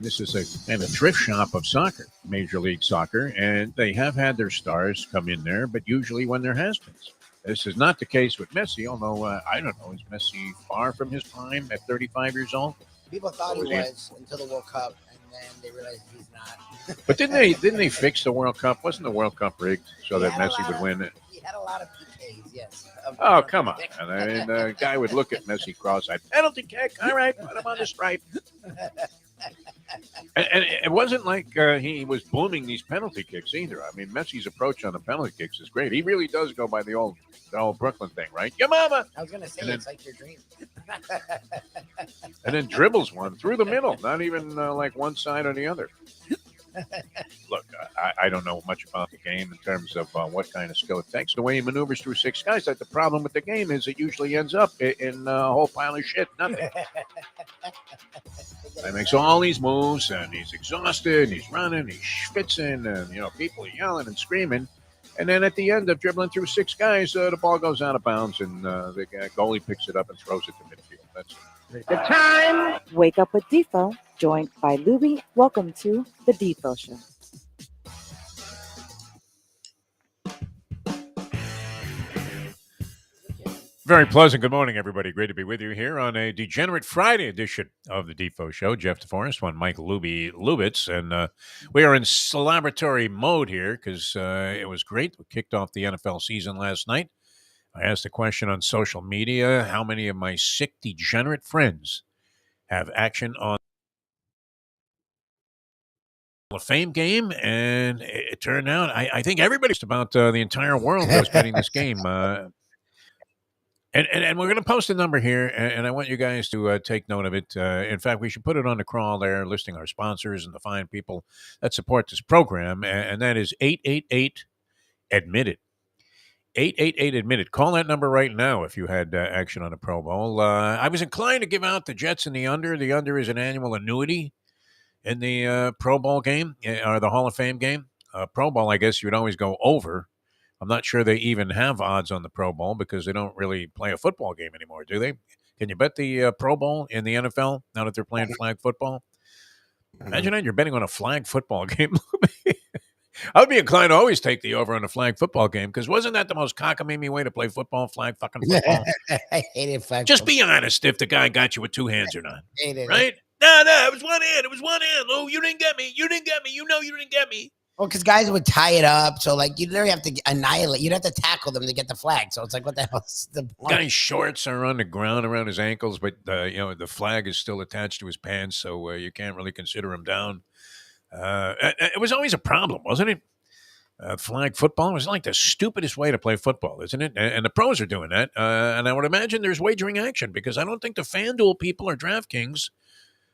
This is a kind of thrift shop of soccer, Major League Soccer, and they have had their stars come in there, but usually when there has been. This is not the case with Messi, although I don't know, is Messi far from his prime at 35 years old? People thought he was until the World Cup, and then they realized he's not. But didn't they fix the World Cup? Wasn't the World Cup rigged so that Messi would win it? He had a lot of PKs, yes. Oh, come on. I mean, the guy would look at Messi cross-eyed. Penalty kick. All right, put him on the stripe. And it wasn't like he was booming these penalty kicks either. I mean, Messi's approach on the penalty kicks is great. He really does go by the old Brooklyn thing, right? Your mama. I was going to say, it's like your dream. And then dribbles one through the middle, not even like one side or the other. Look, I don't know much about the game in terms of what kind of skill it takes. The way he maneuvers through six guys, that the problem with the game is it usually ends up in a whole pile of shit. Nothing. He makes all these moves, and he's exhausted, and he's running, he's schwitzing, and, people are yelling and screaming. And then at the end of dribbling through six guys, the ball goes out of bounds, and the goalie picks it up and throws it to midfield. That's it. The time. Wake up with Defo, joined by Lubie. Welcome to the Defo Show. Very pleasant. Good morning, everybody. Great to be with you here on a Degenerate Friday edition of the Defo Show. Jeff DeForest, one Mike Lubitz, and we are in celebratory mode here because it was great. We kicked off the NFL season last night. I asked a question on social media: how many of my sick, degenerate friends have action on the Hall of Fame game? And it turned out I think everybody's about the entire world was betting this game. And we're going to post a number here, and I want you guys to take note of it. In fact, we should put it on the crawl there, listing our sponsors and the fine people that support this program, and that is 888-ADMIT-IT. 888-ADMIT-IT. Call that number right now if you had action on the Pro Bowl. I was inclined to give out the Jets and the under. The under is an annual annuity in the Pro Bowl game, or the Hall of Fame game. Pro Bowl, I guess you would always go over. I'm not sure they even have odds on the Pro Bowl because they don't really play a football game anymore, do they? Can you bet the Pro Bowl in the NFL now that they're playing flag football? Imagine that you're betting on a flag football game. I would be inclined to always take the over on a flag football game because wasn't that the most cockamamie way to play football, flag fucking football? I hated flag Just football. be honest if the guy got you with two hands or not, Hated right? it. No, it was one hand. It was one hand. Oh, you didn't get me. You didn't get me. You know you didn't get me. Well, because guys would tie it up, so like you literally have to annihilate. You'd have to tackle them to get the flag. So it's like, what the hell's the point? Guy's shorts are on the ground around his ankles, but the flag is still attached to his pants, so you can't really consider him down. It was always a problem, wasn't it? Flag football was like the stupidest way to play football, isn't it? And the pros are doing that, and I would imagine there's wagering action because I don't think the FanDuel people or DraftKings.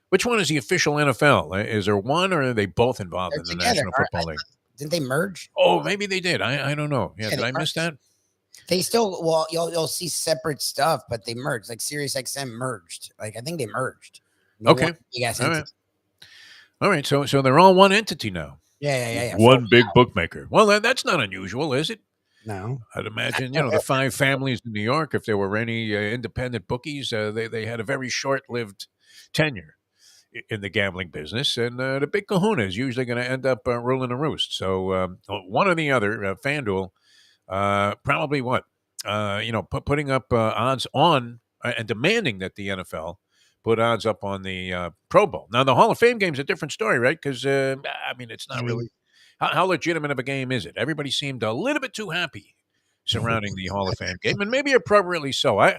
Which one is the official NFL? Is there one, or are they both involved in the National Football League? Didn't they merge? Oh, maybe they did. I don't know. Yeah, did I miss that? They still, well, you'll see separate stuff, but they merged. Like SiriusXM merged. Like I think they merged. Okay. All right. So they're all one entity now. Yeah. One big bookmaker. Well, that's not unusual, is it? No. I'd imagine, the five families in New York, if there were any independent bookies, they had a very short-lived tenure in the gambling business, and the big kahuna is usually going to end up ruling the roost. So one or the other, FanDuel, probably putting up odds on and demanding that the NFL put odds up on the Pro Bowl. Now, the Hall of Fame game is a different story, right? Because, it's not really how legitimate of a game is it? Everybody seemed a little bit too happy surrounding the Hall of Fame game, and maybe appropriately so.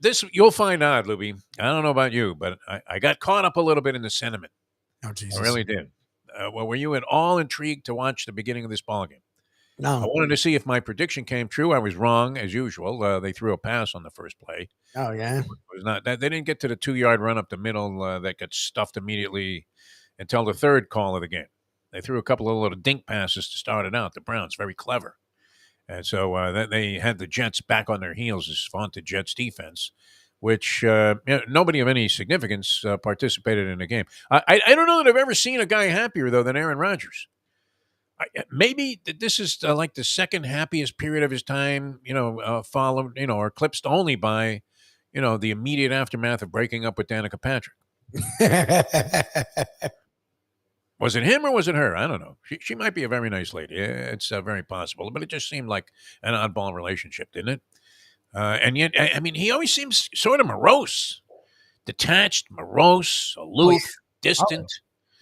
This you'll find out, Lubie. I don't know about you, but I got caught up a little bit in the sentiment. Oh, Jesus. I really did. Were you at all intrigued to watch the beginning of this ballgame? No. I wanted to see if my prediction came true. I was wrong, as usual. They threw a pass on the first play. Oh, yeah? It was not. They didn't get to the 2-yard run up the middle that got stuffed immediately until the third call of the game. They threw a couple of little dink passes to start it out. The Browns, very clever. And so they had the Jets back on their heels, this vaunted Jets defense, which nobody of any significance participated in the game. I don't know that I've ever seen a guy happier, though, than Aaron Rodgers. Maybe this is like the second happiest period of his time, followed, or eclipsed only by, the immediate aftermath of breaking up with Danica Patrick. Was it him or was it her? I don't know. She might be a very nice lady. It's very possible, but it just seemed like an oddball relationship, didn't it? And yet, I mean, he always seems sort of morose, detached, morose, Oh, yeah. aloof, distant.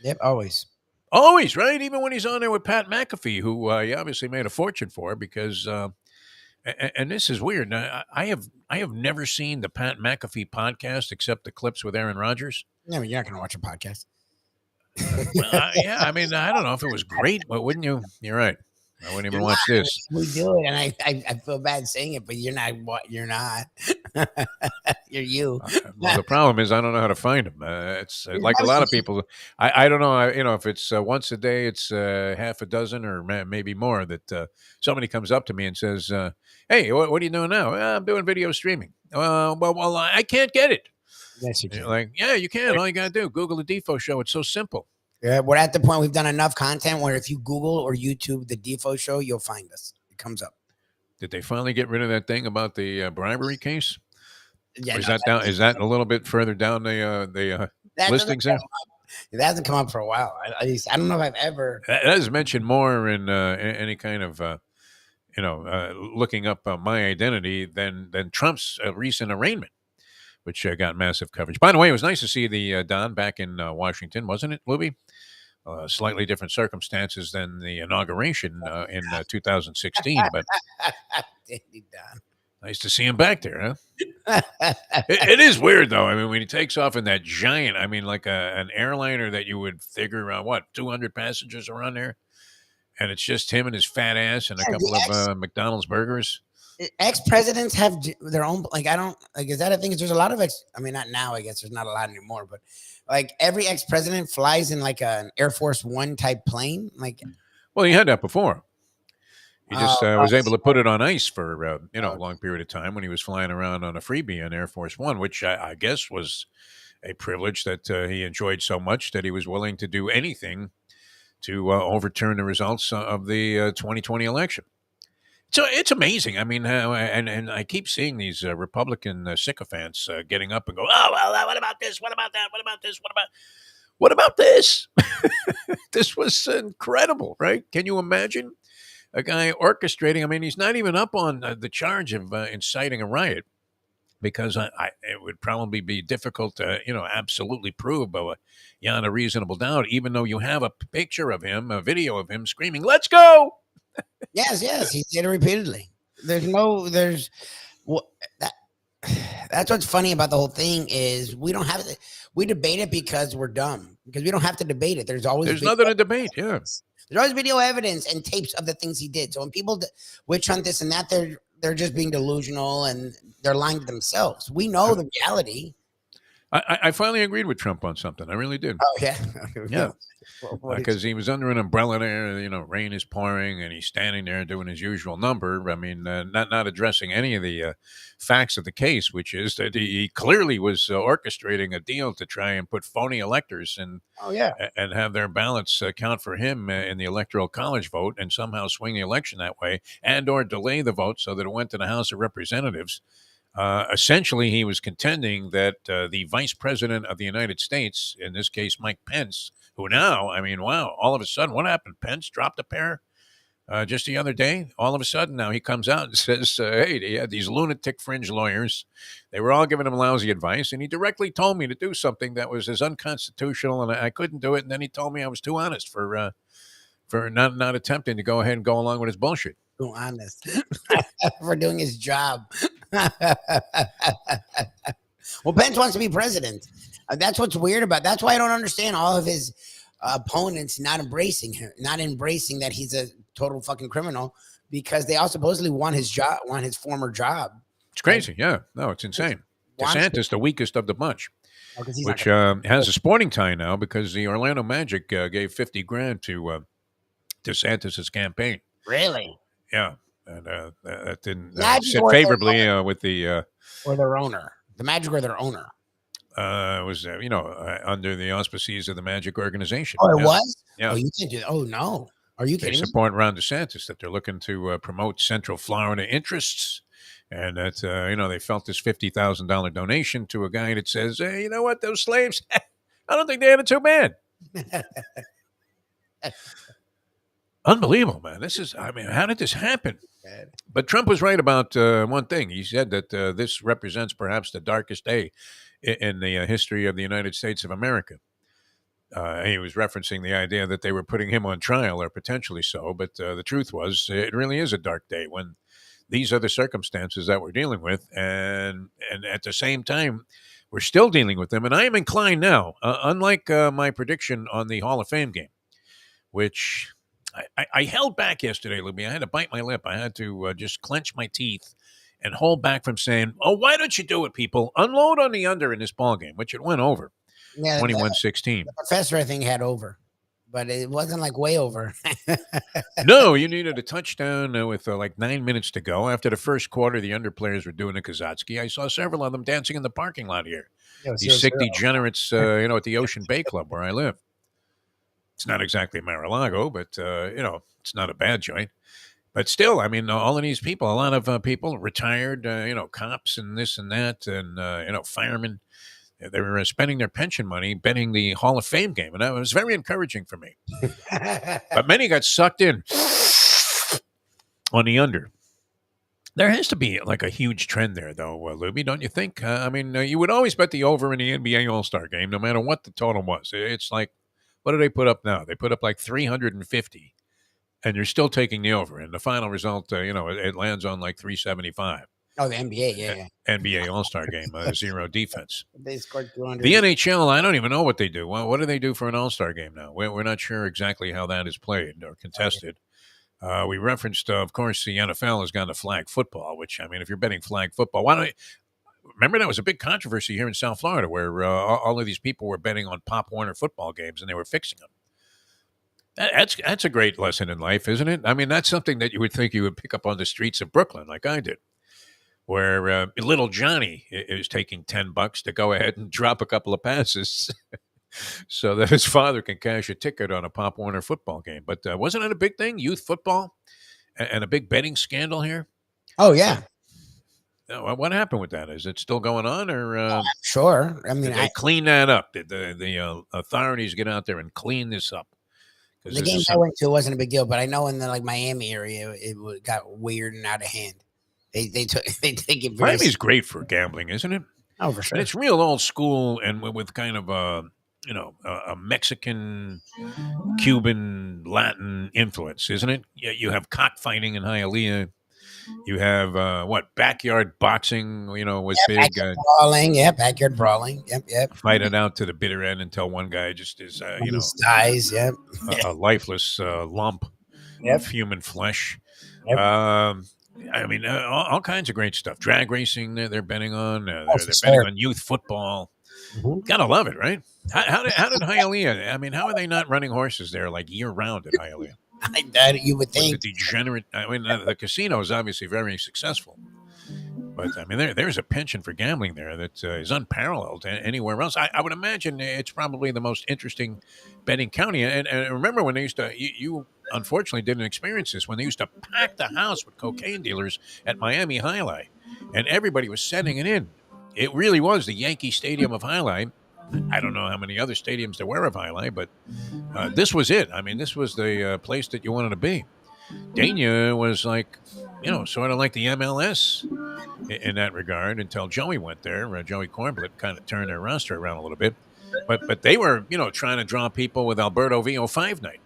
Yep, always. Always, right? Even when he's on there with Pat McAfee, who he obviously made a fortune for, because and this is weird. Now, I have never seen the Pat McAfee podcast except the clips with Aaron Rodgers. No, you're not going to watch a podcast. Well, yeah, I mean, I don't know if it was great, but wouldn't you? You're right. I wouldn't even watch this. We do it, and I feel bad saying it, but you're not. What you're not. You're you. Well, the problem is I don't know how to find him. It's like a lot of people. I don't know. You know, if it's once a day, it's half a dozen or maybe more. That somebody comes up to me and says, "Hey, what are you doing now?" I'm doing video streaming. Well, I can't get it. Yes, you can. Like, yeah, you can. All you gotta do, Google the Defo Show. It's so simple. Yeah, we're at the point we've done enough content where if you Google or YouTube the Defo Show, you'll find us. It comes up. Did they finally get rid of that thing about the bribery case? Yeah, Or is that down? Is that a little bit further down the listings there? It hasn't come up for a while. I don't know if I've ever. That is mentioned more in any kind of looking up my identity than Trump's recent arraignment, which got massive coverage. By the way, it was nice to see the Don back in Washington, wasn't it, Lubie? Slightly different circumstances than the inauguration in 2016, but Dandy Don. nice to see him back there, huh? It is weird, though. I mean, when he takes off in that giant, I mean, like an airliner that you would figure around, 200 passengers around there? And it's just him and his fat ass and a couple of McDonald's burgers. Ex-presidents have their own, like, I don't, like, is that a thing? There's a lot of I mean, not now, I guess there's not a lot anymore, but like every ex-president flies in like an Air Force One type plane. Like, well, he had that before. He just was able to put it on ice for a long period of time when he was flying around on a freebie on Air Force One, which I guess was a privilege that he enjoyed so much that he was willing to do anything to overturn the results of the 2020 election. So it's amazing. I mean, and I keep seeing these Republican sycophants getting up and go, "Oh, well, what about this? What about that? What about this? What about this?" This was incredible, right? Can you imagine a guy orchestrating? I mean, he's not even up on the charge of inciting a riot, because it would probably be difficult to absolutely prove, but beyond a reasonable doubt, even though you have a picture of him, a video of him screaming, "Let's go!" Yes, he did it repeatedly. That's what's funny about the whole thing is we don't have to. We debate it because we're dumb, because we don't have to debate it. There's nothing to debate. Yeah, there's always video evidence and tapes of the things he did. So when people witch hunt this and that, they're just being delusional and they're lying to themselves. We know the reality. I finally agreed with Trump on something. I really did. Oh, yeah. Yeah. Because he was under an umbrella there, rain is pouring, and he's standing there doing his usual number. I mean, not addressing any of the facts of the case, which is that he clearly was orchestrating a deal to try and put phony electors and and have their ballots count for him in the Electoral College vote, and somehow swing the election that way, and or delay the vote so that it went to the House of Representatives. Essentially, he was contending that the Vice President of the United States, in this case, Mike Pence, who now, I mean, wow, all of a sudden, what happened? Pence dropped a pair just the other day. All of a sudden, now he comes out and says, hey, he had these lunatic fringe lawyers. They were all giving him lousy advice, and he directly told me to do something that was as unconstitutional, and I couldn't do it. And then he told me I was too honest for not attempting to go ahead and go along with his bullshit. Too honest for doing his job. Well, Pence wants to be president. That's what's weird about. That's why I don't understand all of his opponents not embracing him, not embracing that he's a total fucking criminal, because they all supposedly want his job, want his former job. It's crazy. Yeah, no, it's insane. DeSantis, the weakest of the bunch, which has a sporting tie now because the Orlando Magic gave $50,000 to DeSantis's campaign. Really? Yeah. And that didn't sit favorably with the or their owner, the Magic or their owner. It was under the auspices of the Magic organization. Oh, it was. Yeah. Oh, you can't do that. Oh no, are you kidding? They support Ron DeSantis, that they're looking to promote Central Florida interests, and that they felt this $50,000 donation to a guy that says, hey, you know what, those slaves, I don't think they had it too bad. Unbelievable, man. I mean, how did this happen? But Trump was right about one thing. He said that this represents perhaps the darkest day in the history of the United States of America. He was referencing the idea that they were putting him on trial, or potentially so. But the truth was, it really is a dark day when these are the circumstances that we're dealing with, and at the same time, we're still dealing with them. And I am inclined now, unlike my prediction on the Hall of Fame game, which I held back yesterday, Lubie. I had to bite my lip. I had to just clench my teeth and hold back from saying, "Oh, why don't you do it, people? Unload on the under in this ball game," which it went over. Yeah, 21-16. The professor, I think, had over, but it wasn't like way over. No, you needed a touchdown with like 9 minutes to go. After the first quarter, the under players were doing a Kazatsky. I saw several of them dancing in the parking lot here. These sick degenerates, at the Ocean Bay Club where I live. It's not exactly Mar-a-Lago, but, it's not a bad joint. But still, I mean, all of these people, a lot of people, retired, cops and this and that, and, firemen. They were spending their pension money betting the Hall of Fame game, and that was very encouraging for me. But many got sucked in on the under. There has to be like a huge trend there, though, Lubie, don't you think? You would always bet the over in the NBA All-Star game, no matter what the total was. It's like, what do they put up now? They put up like 350, and you're still taking the over. And the final result, it lands on like 375. Oh, the NBA, yeah. NBA All-Star game, zero defense. They scored 200. The NHL, I don't even know what they do. Well, what do they do for an All-Star game now? We're not sure exactly how that is played or contested. We referenced, of course, the NFL has gone to flag football, which, I mean, if you're betting flag football, why don't you... Remember, that was a big controversy here in South Florida where all of these people were betting on Pop Warner football games and they were fixing them. That's a great lesson in life, isn't it? I mean, that's something that you would think you would pick up on the streets of Brooklyn like I did, where little Johnny is taking $10 to go ahead and drop a couple of passes so that his father can cash a ticket on a Pop Warner football game. But wasn't it a big thing, youth football, and a big betting scandal here? Oh, yeah. What happened with that? Is it still going on, or I'm sure? I mean, did they clean that up? Did the authorities get out there and clean this up? The game I went to wasn't a big deal, but I know in the Miami area, it got weird and out of hand. They take it very. Miami's great for gambling, isn't it? Oh, for sure. And it's real old school, and with kind of a Mexican, Cuban, Latin influence, isn't it? You have cockfighting in Hialeah. You have backyard boxing, was big. Backyard brawling, backyard brawling. Yep. Fight it out to the bitter end until one guy just is, dies, a lifeless lump of human flesh. Yep. All kinds of great stuff. Drag racing, they're betting on. They're sure. betting on youth football. Mm-hmm. Gotta love it, right? How did Hialeah? I mean, how are they not running horses there like year round at Hialeah? You would think. The Degenerate. I mean, the casino is obviously very successful, but I mean, there's a penchant for gambling there that is unparalleled anywhere else. I would imagine it's probably the most interesting betting county. And remember when they used to, you unfortunately didn't experience this, when they used to pack the house with cocaine dealers at Miami Highlight, and everybody was sending it in. It really was the Yankee Stadium of Highlight. I don't know how many other stadiums there were of Highlight, but this was it. I mean, this was the place that you wanted to be. Dania was like, sort of like the MLS in that regard until Joey went there. Joey Cornblatt kind of turned their roster around a little bit. But they were, trying to draw people with Alberto VO5 night,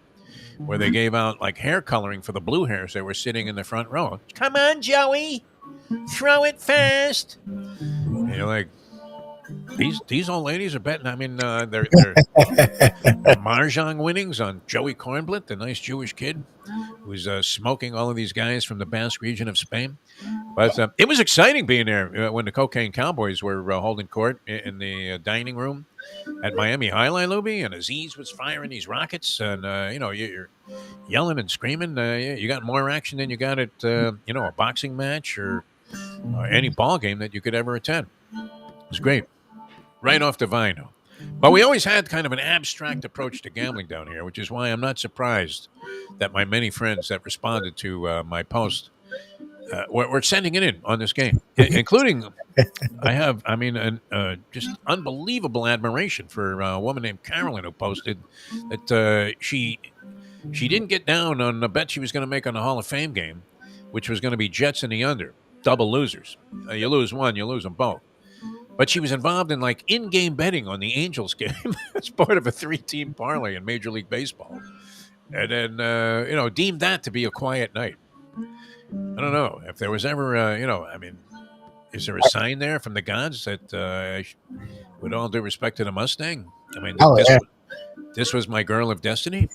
where they gave out like hair coloring for the blue hairs that were sitting in the front row. Come on, Joey, throw it fast. And you're like, these old ladies are betting. I mean, they're mahjong winnings on Joey Cornblatt, the nice Jewish kid who's smoking all of these guys from the Basque region of Spain. But it was exciting being there when the Cocaine Cowboys were holding court in the dining room at Miami Highline, Lubie, and Aziz was firing these rockets, and you're yelling and screaming. You got more action than you got at a boxing match or any ball game that you could ever attend. It was great. Right off the vine. But we always had kind of an abstract approach to gambling down here, which is why I'm not surprised that my many friends that responded to my post we're sending it in on this game, including just unbelievable admiration for a woman named Carolyn who posted that she didn't get down on the bet she was going to make on the Hall of Fame game, which was going to be Jets in the under, double losers. You lose one, you lose them both. But she was involved in like in-game betting on the Angels game as part of a 3-team parlay in Major League Baseball, and then deemed that to be a quiet night. I don't know if there was ever, is there a sign there from the gods that, with all due respect to the Mustang, this was my girl of destiny?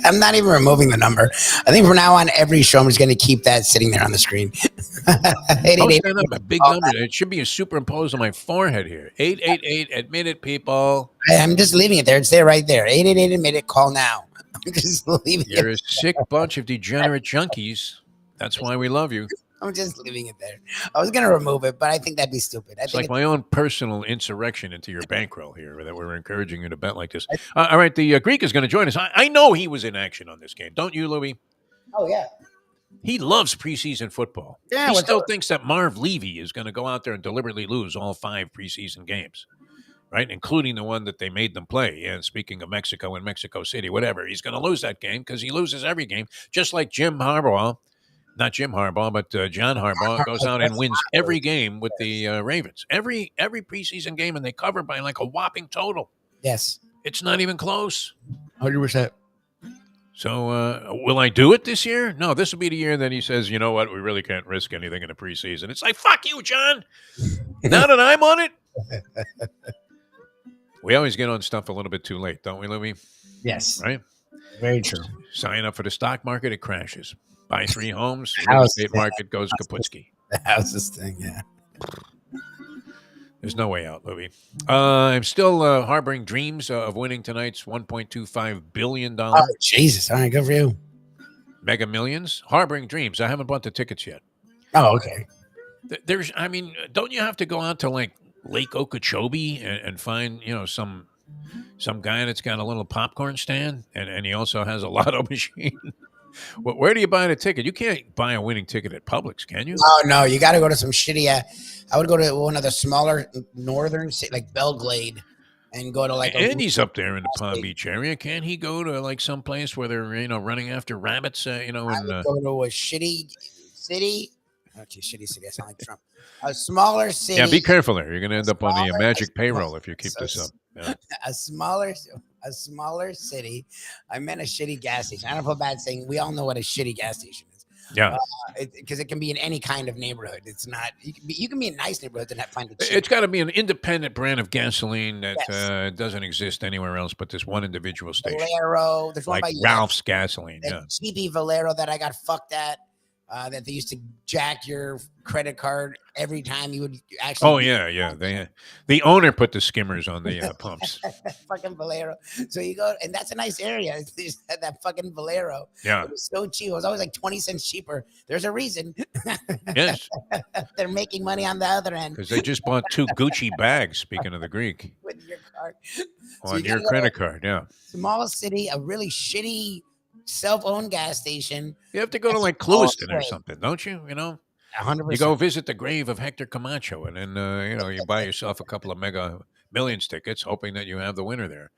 I'm not even removing the number. I think from now on, every show, I'm just going to keep that sitting there on the screen. Post that up, a big number. It should be superimposed on my forehead here. 888, admit it, people. I'm just leaving it there. It's there right there. 888, admit it, call now. I'm just leaving it. You're a sick bunch of degenerate junkies. That's why we love you. I'm just leaving it there. I was going to remove it, but I think that'd be stupid. It's like my own personal insurrection into your bankroll here that we're encouraging you to bet like this. All right, the Greek is going to join us. I know he was in action on this game. Don't you, Louie? Oh, yeah. He loves preseason football. Yeah, he still thinks that Marv Levy is going to go out there and deliberately lose all 5 preseason games, right, including the one that they made them play. And speaking of Mexico and Mexico City, whatever, he's going to lose that game because he loses every game, just like Jim Harbaugh. Not Jim Harbaugh, but John Harbaugh goes out and wins every game with the Ravens. Every preseason game, and they cover by like a whopping total. Yes. It's not even close. 100%. So will I do it this year? No, this will be the year that he says, you know what, we really can't risk anything in the preseason. It's like, fuck you, John. Now that I'm on it. We always get on stuff a little bit too late, don't we, Louie? Yes. Right? Very true. Sign up for the stock market, it crashes. Buy 3 homes, real estate market goes kaputski. The houses thing, yeah. There's no way out, Louie. I'm still harboring dreams of winning tonight's $1.25 billion. Oh, Jesus. All right, good for you. Mega Millions. Harboring dreams. I haven't bought the tickets yet. Oh, okay. Don't you have to go out to like Lake Okeechobee and find, some guy that's got a little popcorn stand and he also has a lotto machine? Where do you buy the ticket? You can't buy a winning ticket at Publix, can you? Oh, no. You got to go to some shitty. I would go to one of the smaller northern cities, like Belglade, and go to like. Andy's up there in the Palm Beach area. Can't he go to like some place where they're running after rabbits? I would go to a shitty city. Oh, geez, shitty city. I sound like Trump. A smaller city. Yeah, be careful there. You're going to end up on the magic payroll if you keep this up. Yeah. A smaller city. I meant a shitty gas station. I don't feel bad saying we all know what a shitty gas station is. Yeah, because it can be in any kind of neighborhood. It's not. You can be in nice neighborhoods and find it. It's got to be an independent brand of gasoline that doesn't exist anywhere else but this one individual station. Valero. There's one like by Ralph's gasoline. Yeah, cheapy Valero that I got fucked at. That they used to jack your credit card every time you would actually. Oh yeah. The owner put the skimmers on the pumps. Fucking Valero. So you go, and that's a nice area. They just had that fucking Valero. Yeah, it was so cheap. It was always like 20 cents cheaper. There's a reason. Yes, they're making money on the other end because they just bought 2 Gucci bags. Speaking of the Greek, with your card on your credit card. Yeah, small city, a really shitty self-owned gas station. You have to go to like Clewiston or something, don't you? 100%. You go visit the grave of Hector Camacho, and then you buy yourself a couple of Mega Millions tickets, hoping that you have the winner there.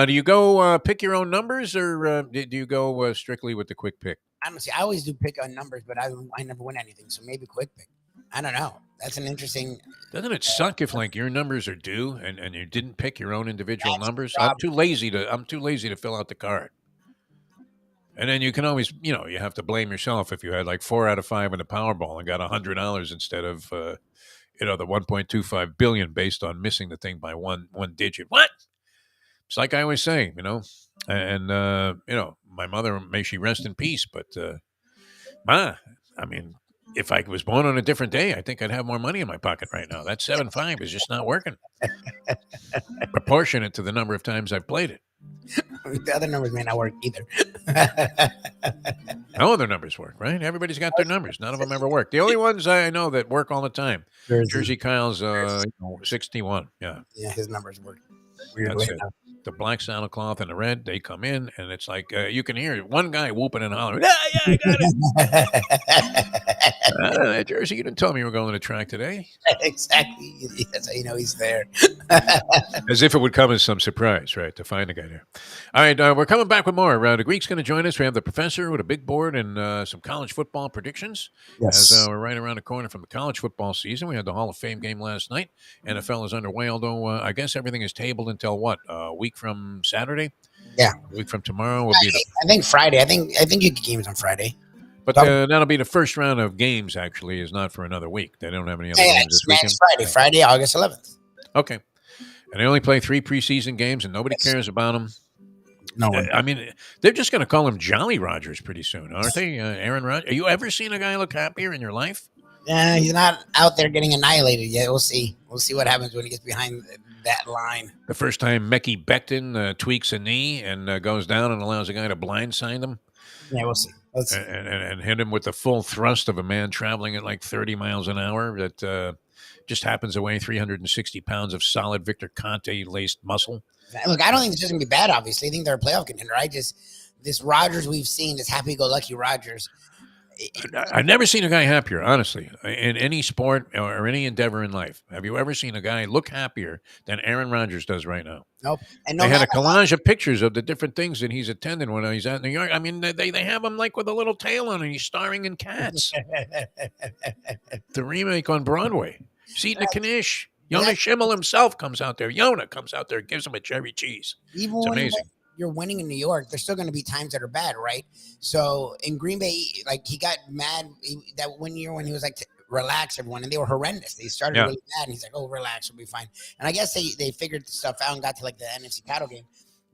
Do you go pick your own numbers, or do you go strictly with the quick pick? Honestly, I always do pick on numbers, but I never win anything, so maybe quick pick. I don't know. That's an interesting. Doesn't it suck if like your numbers are due and you didn't pick your own individual numbers? I'm too lazy to fill out the card. And then you can always, you have to blame yourself if you had like 4 out of 5 in the Powerball and got $100 instead of, the 1.25 billion based on missing the thing by one digit. What? It's like I always say, and my mother, may she rest in peace, but if I was born on a different day, I think I'd have more money in my pocket right now. That 7-5 is just not working. Proportionate to the number of times I've played it. The other numbers may not work either. No other numbers work, right? Everybody's got their numbers. None of them ever work. The only ones I know that work all the time. Jersey Kyle's 61. Yeah. Yeah, his numbers work. That's it. The black saddlecloth and the red, they come in, and it's like you can hear one guy whooping and hollering, yeah, I got it. Jersey, you didn't tell me you were going to the track today. Exactly. That's how you know he's there. As if it would come as some surprise, right, to find a guy there. All right, we're coming back with more. The Greek's going to join us. We have the professor with a big board and some college football predictions. Yes. As we're right around the corner from the college football season. We had the Hall of Fame game last night. NFL is underway, although I guess everything is tabled until what? A week from Saturday? Yeah. A week from tomorrow will be the... I think Friday. I think you get games on Friday. But that'll be the first round of games, actually, is not for another week. They don't have any other games this weekend. It's Friday, August 11th. Okay. And they only play 3 preseason games, and nobody cares about them. No one. I mean, they're just going to call him Jolly Rogers pretty soon, aren't they? Aaron Rodgers. Have you ever seen a guy look happier in your life? Yeah, he's not out there getting annihilated yet. We'll see. We'll see what happens when he gets behind that line. The first time Mekhi Becton tweaks a knee and goes down and allows a guy to blindside him. Yeah, we'll see. And hit him with the full thrust of a man traveling at like 30 miles an hour that just happens to weigh 360 pounds of solid Victor Conte-laced muscle. Look, I don't think this is going to be bad, obviously. I think they're a playoff contender. This Rodgers we've seen, this happy-go-lucky Rodgers. I've never seen a guy happier, honestly, in any sport or any endeavor in life. Have you ever seen a guy look happier than Aaron Rodgers does right now? Nope. And they had a collage of pictures of the different things that he's attended when he's at New York. I mean, they have him like with a little tail on, and he's starring in Cats. The remake on Broadway. He's eating a Knish. Yonah Schimmel himself comes out there. Yonah comes out there, gives him a cherry cheese. It's amazing. You're winning in New York, there's still going to be times that are bad, right? So in Green Bay, like he got mad that one year when he was like, relax, everyone, and they were horrendous. They started really bad, and he's like, oh, relax, we'll be fine. And I guess they figured the stuff out and got to like the NFC title game.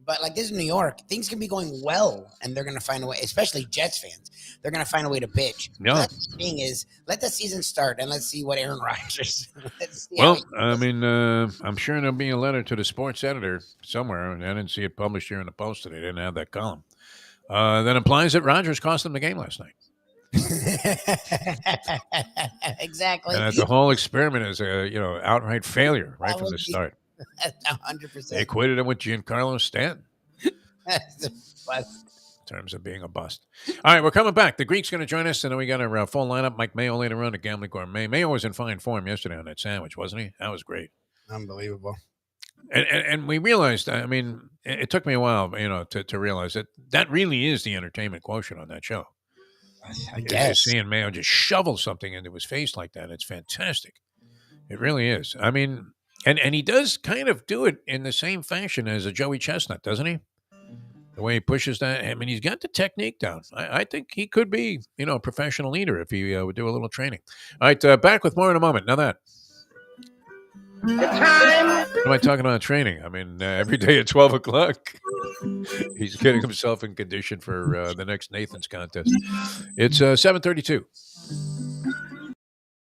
But like this is New York, things can be going well, and they're going to find a way, especially Jets fans. They're going to find a way to bitch. Yeah. The thing is, let the season start, and let's see what Aaron Rodgers. Well, I mean, I'm sure there'll be a letter to the sports editor somewhere, and I didn't see it published here in the Post today. They didn't have that column. That implies that Rodgers cost them the game last night. Exactly. And that the whole experiment is a outright failure right from the start. 100%. They equated him with Giancarlo Stanton. That's a bust. In terms of being a bust. All right, we're coming back. The Greek's going to join us, and then we got our full lineup. Mike Mayo later on at Gambling Gourmet. Mayo was in fine form yesterday on that sandwich, wasn't he? That was great. Unbelievable. And we realized, I mean, it took me a while, to realize that really is the entertainment quotient on that show. I guess. Seeing Mayo just shovel something into his face like that, it's fantastic. It really is. I mean, and he does kind of do it in the same fashion as a Joey Chestnut, doesn't he? The way he pushes that. I mean, he's got the technique down. I think he could be, a professional leader if he would do a little training. All right, back with more in a moment. Now that. What am I talking about training? I mean, every day at 12 o'clock, he's getting himself in condition for the next Nathan's contest. It's 7:32.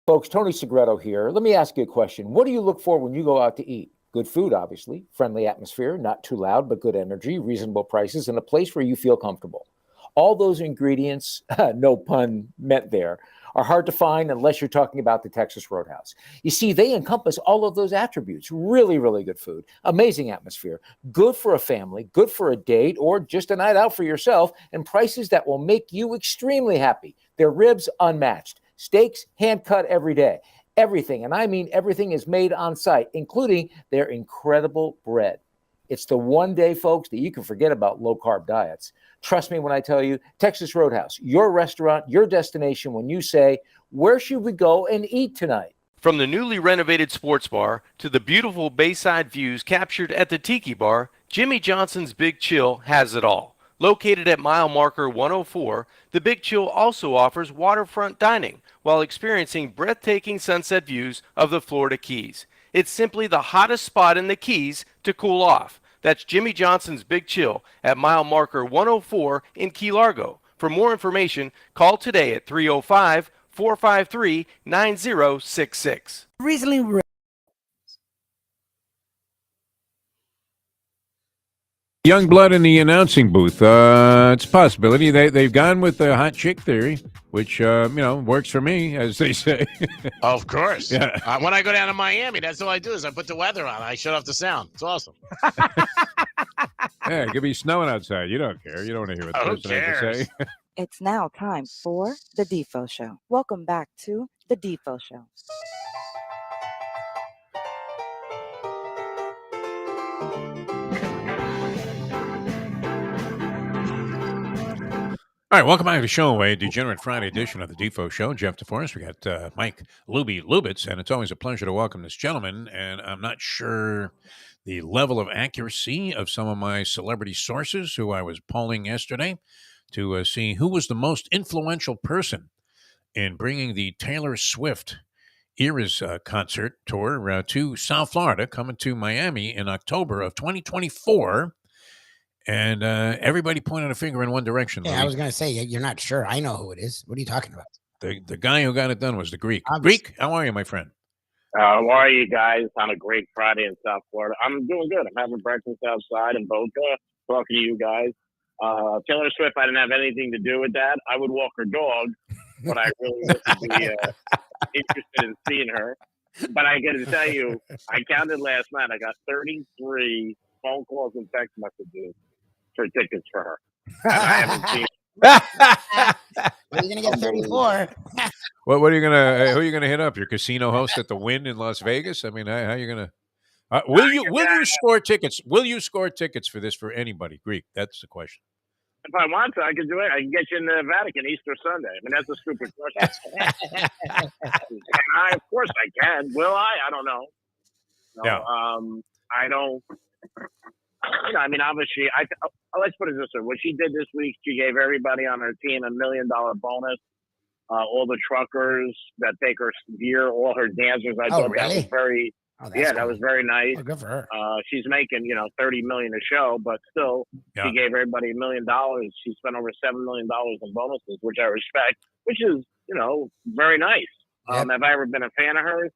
Folks, Tony Segreto here. Let me ask you a question. What do you look for when you go out to eat? Good food, obviously, friendly atmosphere, not too loud, but good energy, reasonable prices, and a place where you feel comfortable. All those ingredients, no pun meant there, are hard to find unless you're talking about the Texas Roadhouse. You see, they encompass all of those attributes. Really, really good food, amazing atmosphere, good for a family, good for a date, or just a night out for yourself, and prices that will make you extremely happy. Their ribs unmatched. Steaks hand-cut every day. Everything, and I mean everything, is made on site, including their incredible bread. It's the one day, folks, that you can forget about low-carb diets. Trust me when I tell you, Texas Roadhouse, your restaurant, your destination when you say, where should we go and eat tonight? From the newly renovated sports bar to the beautiful bayside views captured at the Tiki Bar, Jimmy Johnson's Big Chill has it all. Located at mile marker 104, the Big Chill also offers waterfront dining while experiencing breathtaking sunset views of the Florida Keys. It's simply the hottest spot in the Keys to cool off. That's Jimmy Johnson's Big Chill at mile marker 104 in Key Largo. For more information, call today at 305-453-9066. Recently, Young blood in the announcing booth. It's a possibility. They've gone with the hot chick theory, which, works for me, as they say. Of course. Yeah. When I go down to Miami, that's all I do is I put the weather on. I shut off the sound. It's awesome. Yeah, it could be snowing outside. You don't care. You don't want to hear what the Who person has to cares? say. It's now time for the Defo Show. Welcome back to the Defo Show. All right, welcome back to the show, a Degenerate Friday edition of the Defo Show. Jeff DeForest, we got Mike Lubitz, and it's always a pleasure to welcome this gentleman. And I'm not sure the level of accuracy of some of my celebrity sources who I was polling yesterday to see who was the most influential person in bringing the Taylor Swift Eras concert tour to South Florida, coming to Miami in October of 2024. And everybody pointed a finger in one direction. Yeah, Louis. I was going to say, you're not sure. I know who it is. What are you talking about? The guy who got it done was the Greek. Obviously. Greek, how are you, my friend? How are you guys on a great Friday in South Florida? I'm doing good. I'm having breakfast outside in Boca, talking to you guys. Taylor Swift, I didn't have anything to do with that. I would walk her dog, but I really wouldn't be interested in seeing her. But I got to tell you, I counted last night. I got 33 phone calls and text messages for tickets for her. And I haven't seen. Well, you're gonna get 34. What are you gonna? Who are you gonna hit up? Your casino host at the Wynn in Las Vegas? I mean, how are you gonna? Will you score tickets? Will you score tickets for this for anybody? Greek. That's the question. If I want to, I can do it. I can get you in the Vatican Easter Sunday. I mean, that's a stupid question. And of course, I can. Will I? I don't know. No, Yeah. I don't. I mean, obviously, let's put it this way. What she did this week, she gave everybody on her team $1 million bonus. All the truckers that take her gear, all her dancers. I thought really? that was very, that was very nice. Oh, good for her. She's making, $30 million a show, but still, she gave everybody $1 million. She spent over $7 million in bonuses, which I respect, which is, very nice. Yep. Have I ever been a fan of hers?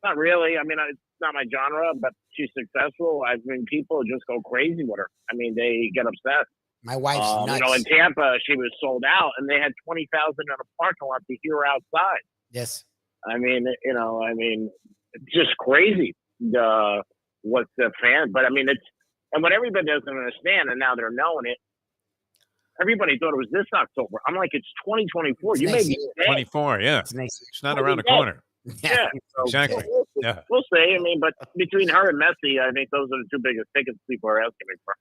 Not really. I mean, it's not my genre, but she's successful. I mean, people just go crazy with her. I mean, they get obsessed. My wife's nuts. In Tampa, she was sold out, and they had 20,000 in a parking lot to hear her outside. Yes. I mean, it's just crazy. What the fan, but I mean, and what everybody doesn't understand, and now they're knowing it. Everybody thought it was this October. I'm like, it's 2024. You may be 24. Yeah, It's nice. it's not around the corner. Yeah, so Exactly. Yeah. We'll see. I mean, but between her and Messi, I think those are the two biggest tickets people are asking me for.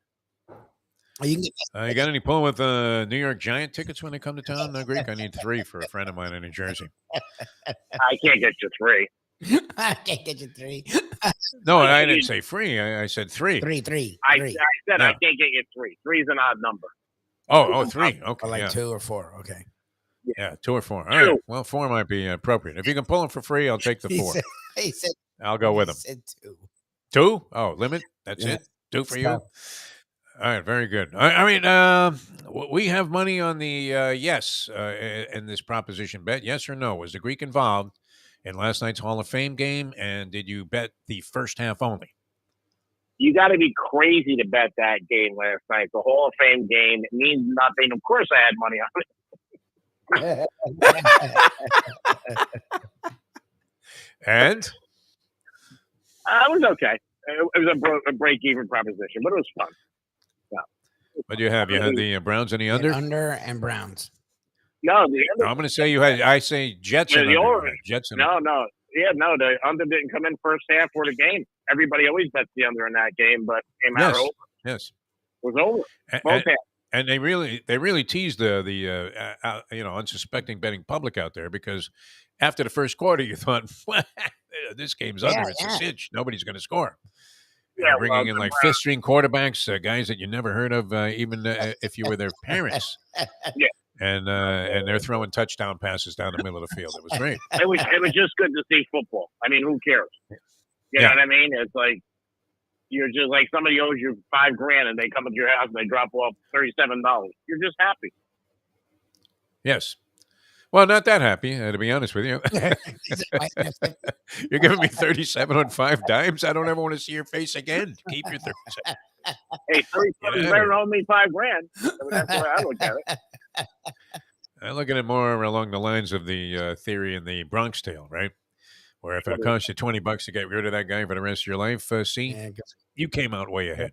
Oh, you can get You got any pull with New York Giant tickets when they come to town, Greek? I need 3 for a friend of mine in New Jersey. I can't get you 3. I can't get you 3. No, I didn't say free. I said 3. 3. I said I can't get you 3. 3 is an odd number. Oh, 3. Okay. Or like yeah. 2 or 4. Okay. Yeah, 2 or 4. All right. Well, 4 might be appropriate. If you can pull them for free, I'll take the 4. He said I'll go with them. Said 2. 2? Oh, limit? That's Yeah. it? 2 for you? Stop. All right, very good. I mean, we have money on the yes in this proposition bet. Yes or no? Was the Greek involved in last night's Hall of Fame game? And did you bet the first half only? You got to be crazy to bet that game last night. The Hall of Fame game, it means nothing. Of course, I had money on it. And? It was okay. It was a break-even proposition, but it was fun. What do you have? You had the Browns and the under? Under and Browns. No, the under. I'm going to say you had, I say Jets and the under. over. Jets and No, the under didn't come in first half for the game. Everybody always bets the under in that game, but came out over. Yes. It was over. Both halves. And they really teased the unsuspecting betting public out there, because after the first quarter you thought, this game's under. It's a cinch. Nobody's going to score. Yeah, bringing in like fifth string quarterbacks, guys that you never heard of, even if you were their parents. Yeah. And they're throwing touchdown passes down the middle of the field. It was great. It was just good to see football. I mean, who cares? You know what I mean? It's like you're just like somebody owes you $5,000 and they come to your house and they drop off $37. You're just happy. Yes. Well, not that happy, to be honest with you. You're giving me 37 on 5 dimes. I don't ever want to see your face again. Keep your 37. Hey, 37 is better than owing me $5,000. I mean, that's the way I look at it. I look at it more along the lines of the theory in the Bronx Tale, right? Where if it costs you $20 to get rid of that guy for the rest of your life, you came out way ahead.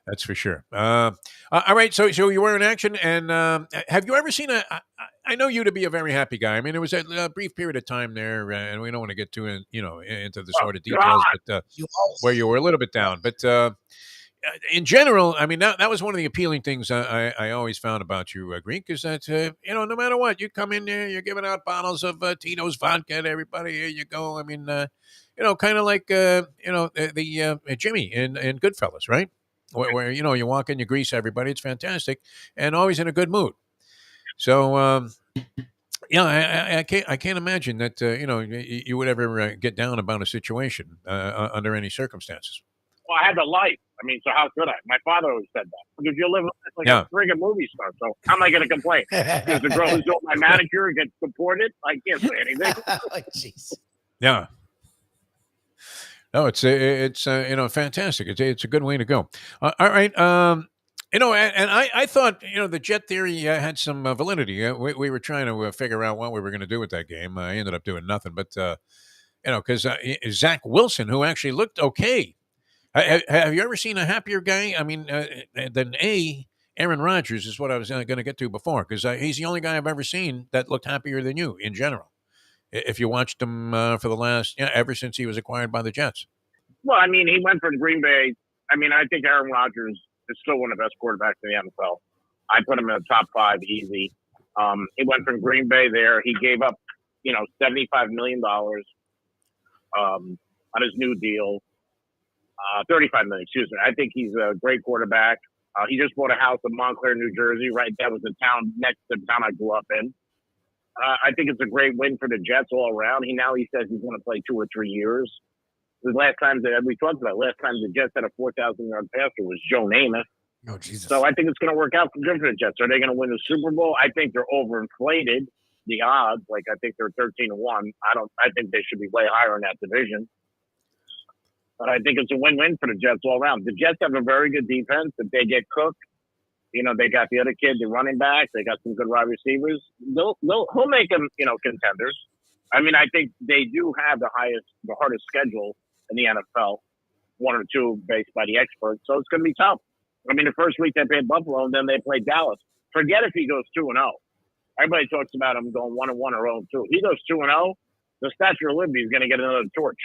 That's for sure. All right, so you were in action, and have you ever seen I know you to be a very happy guy. I mean, it was a brief period of time there, and we don't want to get too into the Oh sort of details, God! but You where always you were a little bit down. But in general, I mean, that was one of the appealing things I always found about you, Greek, is that no matter what, you come in there, you're giving out bottles of Tito's vodka to everybody. Here you go. I mean, kind of like the Jimmy in Goodfellas, right? Where you walk in, you grease everybody. It's fantastic, and always in a good mood. So yeah, I can't imagine that you would ever get down about a situation under any circumstances. Well, I had the life. I mean, so how could I? My father always said that because you live like Yeah. a friggin' movie star. So how am I going to complain? Because the girl who's doing my manicure gets supported. I can't say anything. oh, jeez. Yeah. No, it's fantastic. It's a good way to go. All right. And I thought the jet theory had some validity. We were trying to figure out what we were going to do with that game. I ended up doing nothing, but because Zach Wilson, who actually looked okay. Have you ever seen a happier guy? I mean, than Aaron Rodgers is what I was going to get to before, because he's the only guy I've ever seen that looked happier than you in general. If you watched him for the last, ever since he was acquired by the Jets. Well, I mean, he went from Green Bay. I mean, I think Aaron Rodgers is still one of the best quarterbacks in the NFL. I put him in the top 5 easy. He went from Green Bay there. He gave up, $75 million on his new deal. 35 million, excuse me. I think he's a great quarterback. He just bought a house in Montclair, New Jersey, right? That was the town next to the town I grew up in. I think it's a great win for the Jets all around. He says he's going to play 2 or 3 years. The last time that we talked about, the Jets had a 4,000-yard passer was Joe Namath. Oh, Jesus. So I think it's going to work out good for the Jets. Are they going to win the Super Bowl? I think they're overinflated, the odds. Like, I think they're 13-1. I think they should be way higher in that division. But I think it's a win-win for the Jets all around. The Jets have a very good defense. If they get cooked, they got the other kid, the running back. They got some good wide receivers. He'll make them, contenders. I mean, I think they do have the hardest schedule in the NFL, 1 or 2 based by the experts. So it's going to be tough. I mean, the first week they played Buffalo, and then they played Dallas. Forget if he goes 2-0. Everybody talks about him going 1-1 or 0-2. He goes 2-0. The Statue of Liberty is going to get another torch.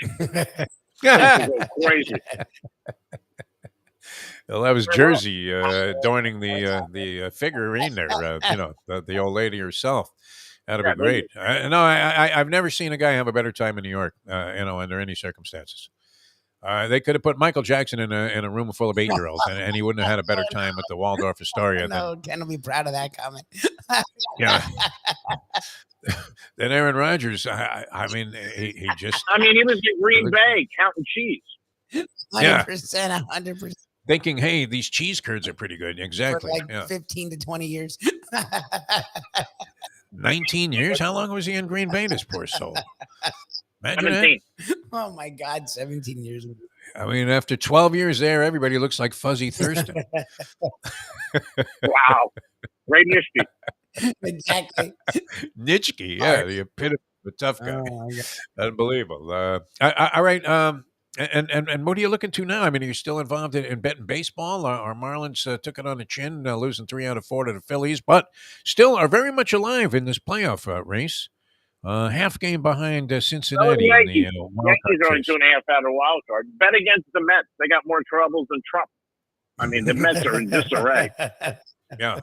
Crazy. Well, that was Jersey adorning the figurine there. The old lady herself. That'd be great. I've never seen a guy have a better time in New York. Under any circumstances. They could have put Michael Jackson in a room full of 8-year-olds, and he wouldn't have had a better time at the Waldorf Astoria. No, Ken will be proud of that comment. Yeah. Then Aaron Rodgers. I mean, he just. I mean, he was in Green Bay counting cheese. 100%, 100%. Thinking, hey, these cheese curds are pretty good. Exactly. For 15 to 20 years. 19 years? How long was he in Green Bay, this poor soul? Imagine 17. that. Oh, my God, 17 years. I mean, after 12 years there, everybody looks like Fuzzy Thurston. Wow. Great history. Exactly. Nitschke, yeah, the epitome of a tough guy. Oh, Unbelievable. All right. And what are you looking to now? I mean, are you still involved in betting baseball? Our Marlins took it on the chin, losing 3 out of 4 to the Phillies, but still are very much alive in this playoff race. Half game behind Cincinnati. Yankees, In the Yankees are only 2.5 out of wild card. Bet against the Mets. They got more troubles than Trump. I mean, the Mets are in disarray. Yeah.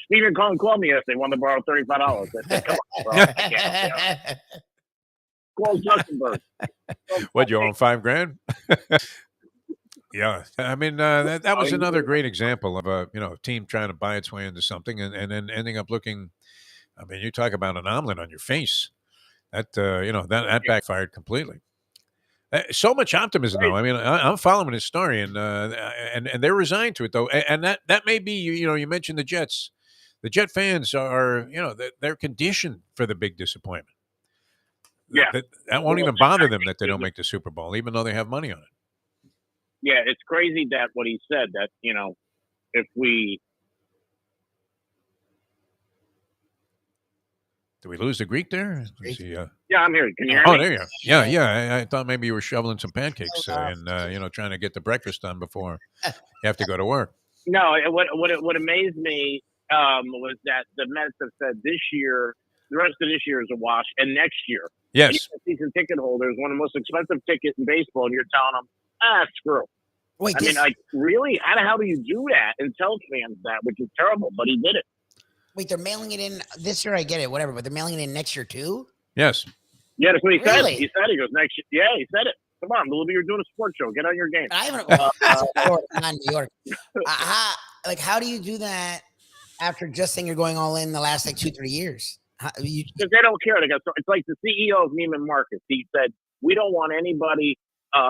Stephen Cohen called me yesterday. They wanted to borrow $35. I said, come on, bro. I can't. Call Zuckerberg. What, you own $5,000? Yeah, I mean that was another great example of a team trying to buy its way into something and then ending up looking. I mean, you talk about an omelet on your face. That that backfired completely. So much optimism, though. I mean, I'm following his story, and they're resigned to it, though. And that may be, you mentioned the Jets. The Jet fans are, they're conditioned for the big disappointment. Yeah, that won't even bother them that they don't make the Super Bowl, even though they have money on it. Yeah, it's crazy that what he said that if we Did we lose the Greek there? Let's Greek. see. Yeah, I'm here. Can you hear Oh, me? there you are. Yeah. I thought maybe you were shoveling some pancakes and trying to get the breakfast done before you have to go to work. No, what amazed me was that the Mets have said this year, the rest of this year is a wash, and next year, Yes. season ticket holders, one of the most expensive tickets in baseball, and you're telling them, screw. Wait, I mean, like, really? How the hell do you do that and tell fans that, which is terrible, but he did it. wait, they're mailing it in this year. I get it, whatever, but they're mailing it in next year too. Yes. Yeah, that's what he Really? said. He goes, next year. Yeah, he said it. Come on, Lubie, you're doing a sports show. Get on your game. I haven't. Not New York. How do you do that after just saying you're going all in the last like 2-3 years? Because they don't care. It's like the CEO of Neiman Marcus. He said, we don't want anybody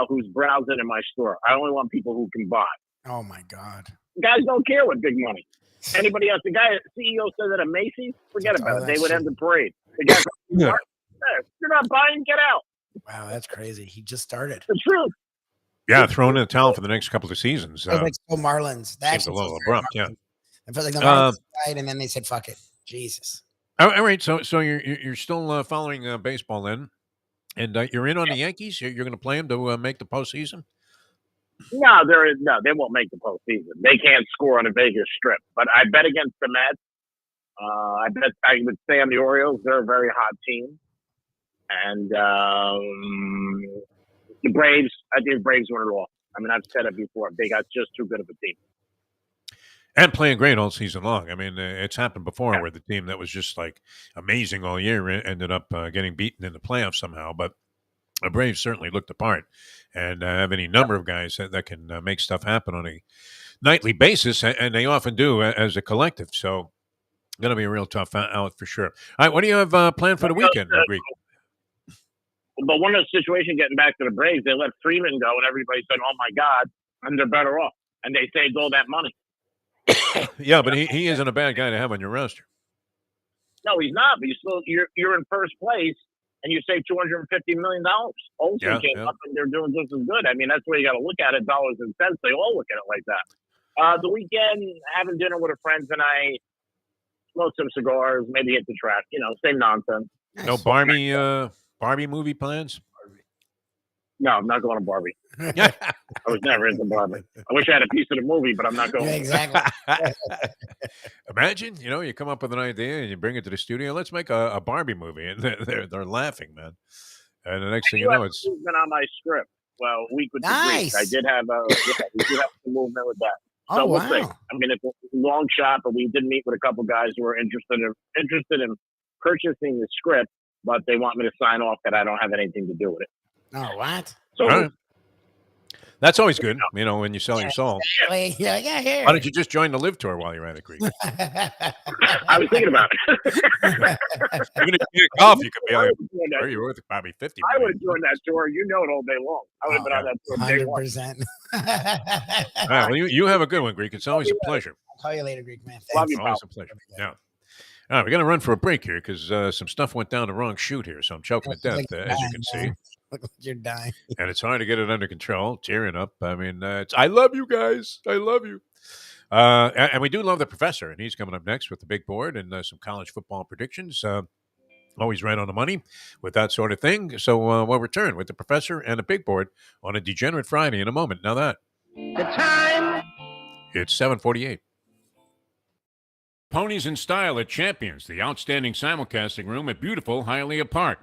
who's browsing in my store. I only want people who can buy. Oh my God. Guys don't care with big money. Anybody else? The guy, CEO said that at Macy's, forget about it. They would end the parade. The guy, you're not buying, get out. Wow, that's crazy. He just started. The truth. Yeah, throwing in the towel for the next couple of seasons. It was like so Marlins. That seems a little abrupt, yeah. I felt like the Marlins died, and then they said, "Fuck it, Jesus." All right, so you're still following baseball then, and you're in on the Yankees. You're going to play them to make the postseason. No, they won't make the postseason. They can't score on a Vegas strip. But I bet against the Mets. I would say on the Orioles. They're a very hot team. And the Braves, I think the Braves win it all. I mean, I've said it before. They got just too good of a team. And playing great all season long. I mean, it's happened before where the team that was just like amazing all year ended up getting beaten in the playoffs somehow. But the Braves certainly looked the part and have any number of guys that can make stuff happen on a nightly basis, and they often do as a collective. So, going to be a real tough out for sure. All right, what do you have planned for the weekend, Greek? But one of the situations, getting back to the Braves, they let Freeman go, and everybody said, "Oh my God," and they're better off, and they saved all that money. Yeah, but he isn't a bad guy to have on your roster. No, he's not. But you're in first place, and you save $250 million. Olsen came up, and they're doing just as good. I mean, that's where you got to look at it, dollars and cents. They all look at it like that. The weekend, having dinner with a friend tonight, smoke some cigars, maybe hit the track. Same nonsense. No Barbie movie plans? No, I'm not going to Barbie. I was never into Barbie. I wish I had a piece of the movie, but I'm not going. Yeah, exactly. Imagine, you come up with an idea and you bring it to the studio. Let's make a Barbie movie, and they're laughing, man. And the next thing you know, it's movement on my script. Well, week with the Greek. I did have we did have some movement with that. So we'll see. I mean, it's a long shot, but we did meet with a couple guys who were interested in purchasing the script, but they want me to sign off that I don't have anything to do with it. Oh, what? So right. That's always good, when you sell your soul. Yeah. Here. Why don't you just join the Live Tour while you're at it, Greek? I was thinking about it. Even if you get golf, you could be you're worth probably 50. I would have joined that tour. You know it all day long. I would have been on that tour day one. 100%. All right, well, you have a good one, Greek. It's always a pleasure. I'll call you later, Greek man. Love you, always a pleasure. Yeah. All right, we're going to run for a break here because some stuff went down the wrong chute here, so I'm choking to death, as you can see. Look like you're dying. And it's hard to get it under control, tearing up. I mean, I love you guys. I love you. And we do love the professor, and he's coming up next with the big board and some college football predictions. Always right on the money with that sort of thing. So we'll return with the professor and the big board on a Degenerate Friday in a moment. Now that. The time. It's 7:48. Ponies in Style at Champions, the outstanding simulcasting room at beautiful Hialeah Park.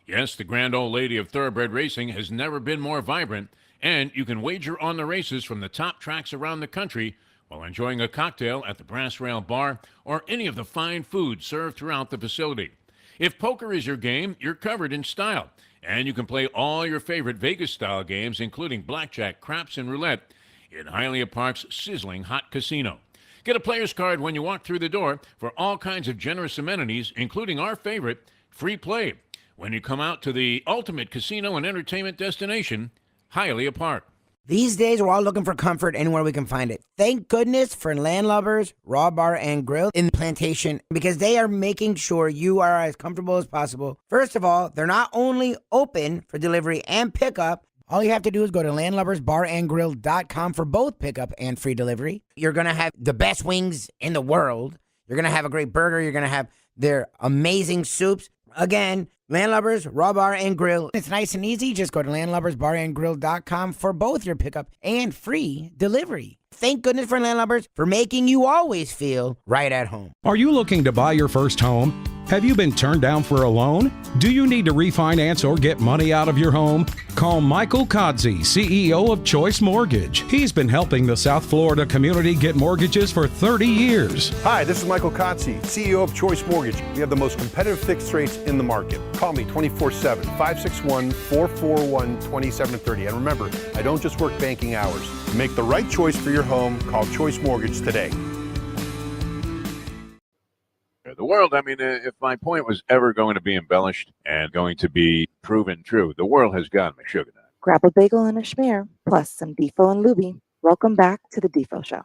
Yes, the grand old lady of thoroughbred racing has never been more vibrant, and you can wager on the races from the top tracks around the country while enjoying a cocktail at the Brass Rail Bar or any of the fine food served throughout the facility. If poker is your game, you're covered in style, and you can play all your favorite Vegas-style games, including blackjack, craps, and roulette, in Hialeah Park's sizzling hot casino. Get a player's card when you walk through the door for all kinds of generous amenities, including our favorite, free play, when you come out to the ultimate casino and entertainment destination, Hialeah Park. These days, we're all looking for comfort anywhere we can find it. Thank goodness for Landlubbers Raw Bar and Grill in Plantation, because they are making sure you are as comfortable as possible. First of all, they're not only open for delivery and pickup. All you have to do is go to landlubbersbarandgrill.com for both pickup and free delivery. You're going to have the best wings in the world. You're going to have a great burger. You're going to have their amazing soups. Again, Landlubbers Raw Bar and Grill. It's nice and easy. Just go to landlubbersbarandgrill.com for both your pickup and free delivery. Thank goodness for Landlubbers for making you always feel right at home. Are you looking to buy your first home? Have you been turned down for a loan? Do you need to refinance or get money out of your home? Call Michael Kodsey, CEO of Choice Mortgage. He's been helping the South Florida community get mortgages for 30 years. Hi, this is Michael Kodsey, CEO of Choice Mortgage. We have the most competitive fixed rates in the market. Call me 24/7, 561-441-2730. And remember, I don't just work banking hours. To make the right choice for your home, call Choice Mortgage today. The world, I mean, if my point was ever going to be embellished and going to be proven true, the world has gotten me sugar now. Grab a bagel and a schmear, plus some Defo and Lubie. Welcome back to the Defo Show.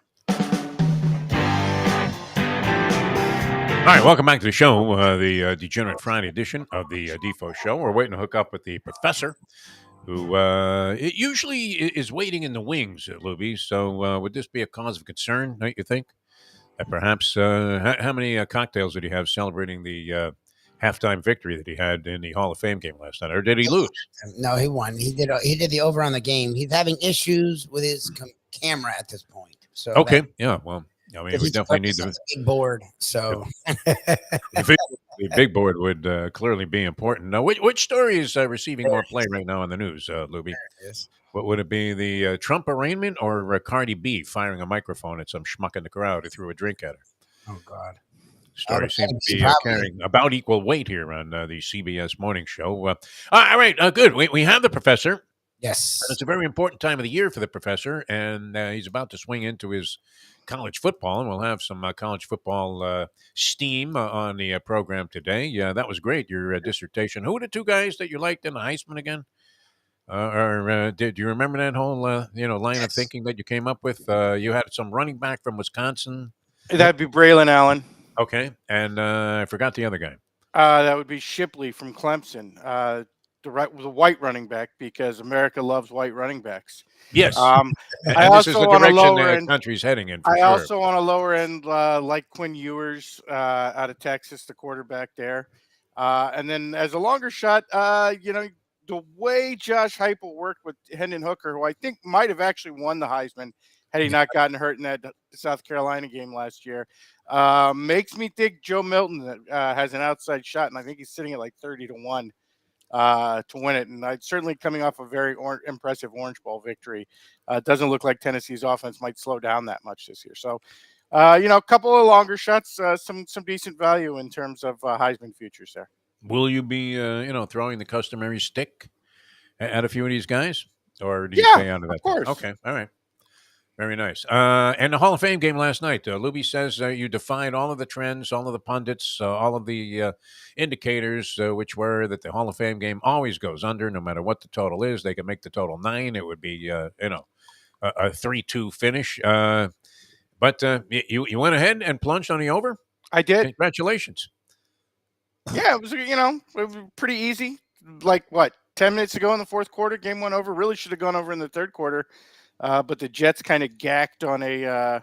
All right, welcome back to the show, the Degenerate Friday edition of the Defo Show. We're waiting to hook up with the professor, who it usually is waiting in the wings at Lubie. So would this be a cause of concern, don't you think? Perhaps, how many cocktails did he have celebrating the halftime victory that he had in the Hall of Fame game last night, or did he lose? No, he won. He did the over on the game. He's having issues with his camera at this point. So okay, yeah, well, I mean, we definitely need the big board. So the big board would clearly be important. Now, which story is receiving more play right now in the news, Lubie? What would it be, the Trump arraignment or Cardi B firing a microphone at some schmuck in the crowd who threw a drink at her? Oh, God. Story seems to be carrying about equal weight here on the CBS Morning Show. All right, good. We have the professor. Yes. And it's a very important time of the year for the professor, and he's about to swing into his college football, and we'll have some college football steam on the program today. That was great, your dissertation. Who were the two guys that you liked in the Heisman again? Do you remember that whole line of thinking that you came up with? You had some running back from Wisconsin. That'd be Braylon Allen. Okay, and I forgot the other guy. That would be Shipley from Clemson. The white running back, because America loves white running backs. Yes. I this is also the on a direction lower the end. country's heading in. I also on a lower end like Quinn Ewers out of Texas, the quarterback there. And then as a longer shot, the way Josh Heupel worked with Hendon Hooker, who I think might have actually won the Heisman had he not gotten hurt in that South Carolina game last year, makes me think Joe Milton has an outside shot, and I think he's sitting at like 30-1 to win it. And certainly coming off a very impressive Orange Bowl victory, doesn't look like Tennessee's offense might slow down that much this year. So, a couple of longer shots, some decent value in terms of Heisman futures there. Will you be, throwing the customary stick at a few of these guys, or do you stay out of that? Of course. Okay, all right, very nice. And the Hall of Fame game last night, Lubie says you defied all of the trends, all of the pundits, all of the indicators, which were that the Hall of Fame game always goes under, no matter what the total is. They could make the total 9; it would be, a 3-2 finish. But you went ahead and plunged on the over. I did. Congratulations. Yeah, it was pretty easy. Like 10 minutes ago in the fourth quarter, game went over. Really should have gone over in the third quarter, but the Jets kind of gacked on a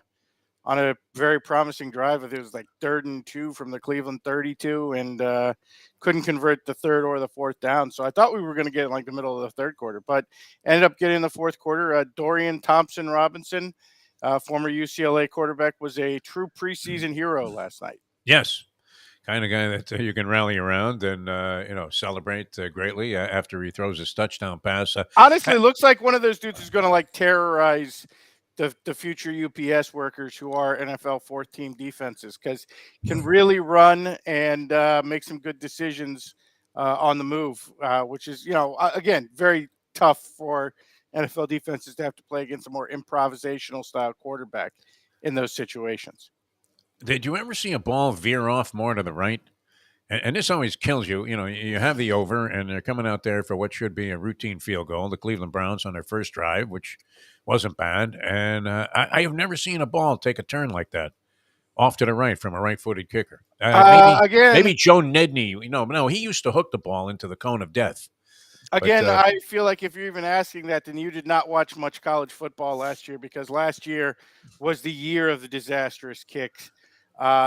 very promising drive. It was like 3rd and 2 from the Cleveland 32, and couldn't convert the third or the fourth down. So I thought we were going to get in like the middle of the third quarter, but ended up getting in the fourth quarter. Dorian Thompson-Robinson, former UCLA quarterback, was a true preseason hero last night. Yes. Kind of guy that you can rally around and celebrate greatly after he throws his touchdown pass. Honestly, looks like one of those dudes is going to terrorize the future UPS workers who are NFL fourth team defenses, because can really run and make some good decisions on the move, which is again very tough for NFL defenses to have to play against a more improvisational style quarterback in those situations. Did you ever see a ball veer off more to the right? And this always kills you. You have the over, and they're coming out there for what should be a routine field goal. The Cleveland Browns on their first drive, which wasn't bad. And I have never seen a ball take a turn like that, off to the right from a right-footed kicker. Maybe Joe Nedney. No, he used to hook the ball into the cone of death. Again, I feel like if you're even asking that, then you did not watch much college football last year, because last year was the year of the disastrous kicks.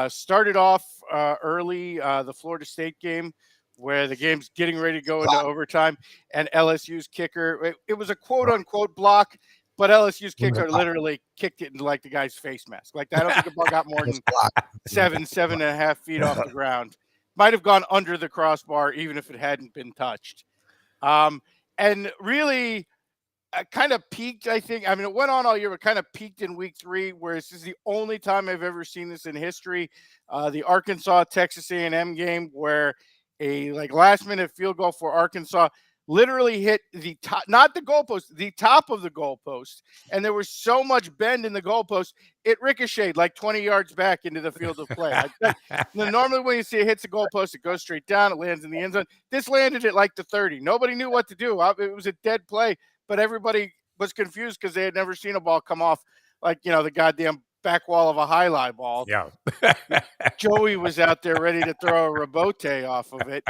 Started off early, the Florida State game, where the game's getting ready to go into overtime, and LSU's kicker, it was a quote-unquote block, but LSU's kicker literally kicked it into, like, the guy's face mask. Like, I don't think the ball got more than 7.5 feet off the ground. Might have gone under the crossbar, even if it hadn't been touched. And really kind of peaked, I think. I mean, it went on all year, but kind of peaked in week 3, where this is the only time I've ever seen this in history. The Arkansas-Texas A&M game, where a last-minute field goal for Arkansas literally hit the top, not the goalpost, the top of the goalpost. And there was so much bend in the goalpost, it ricocheted like 20 yards back into the field of play. Normally when you see it hits the goalpost, it goes straight down, it lands in the end zone. This landed at like the 30. Nobody knew what to do. It was a dead play, but everybody was confused because they had never seen a ball come off the goddamn back wall of a highlight ball. Yeah. Joey was out there ready to throw a rebote off of it.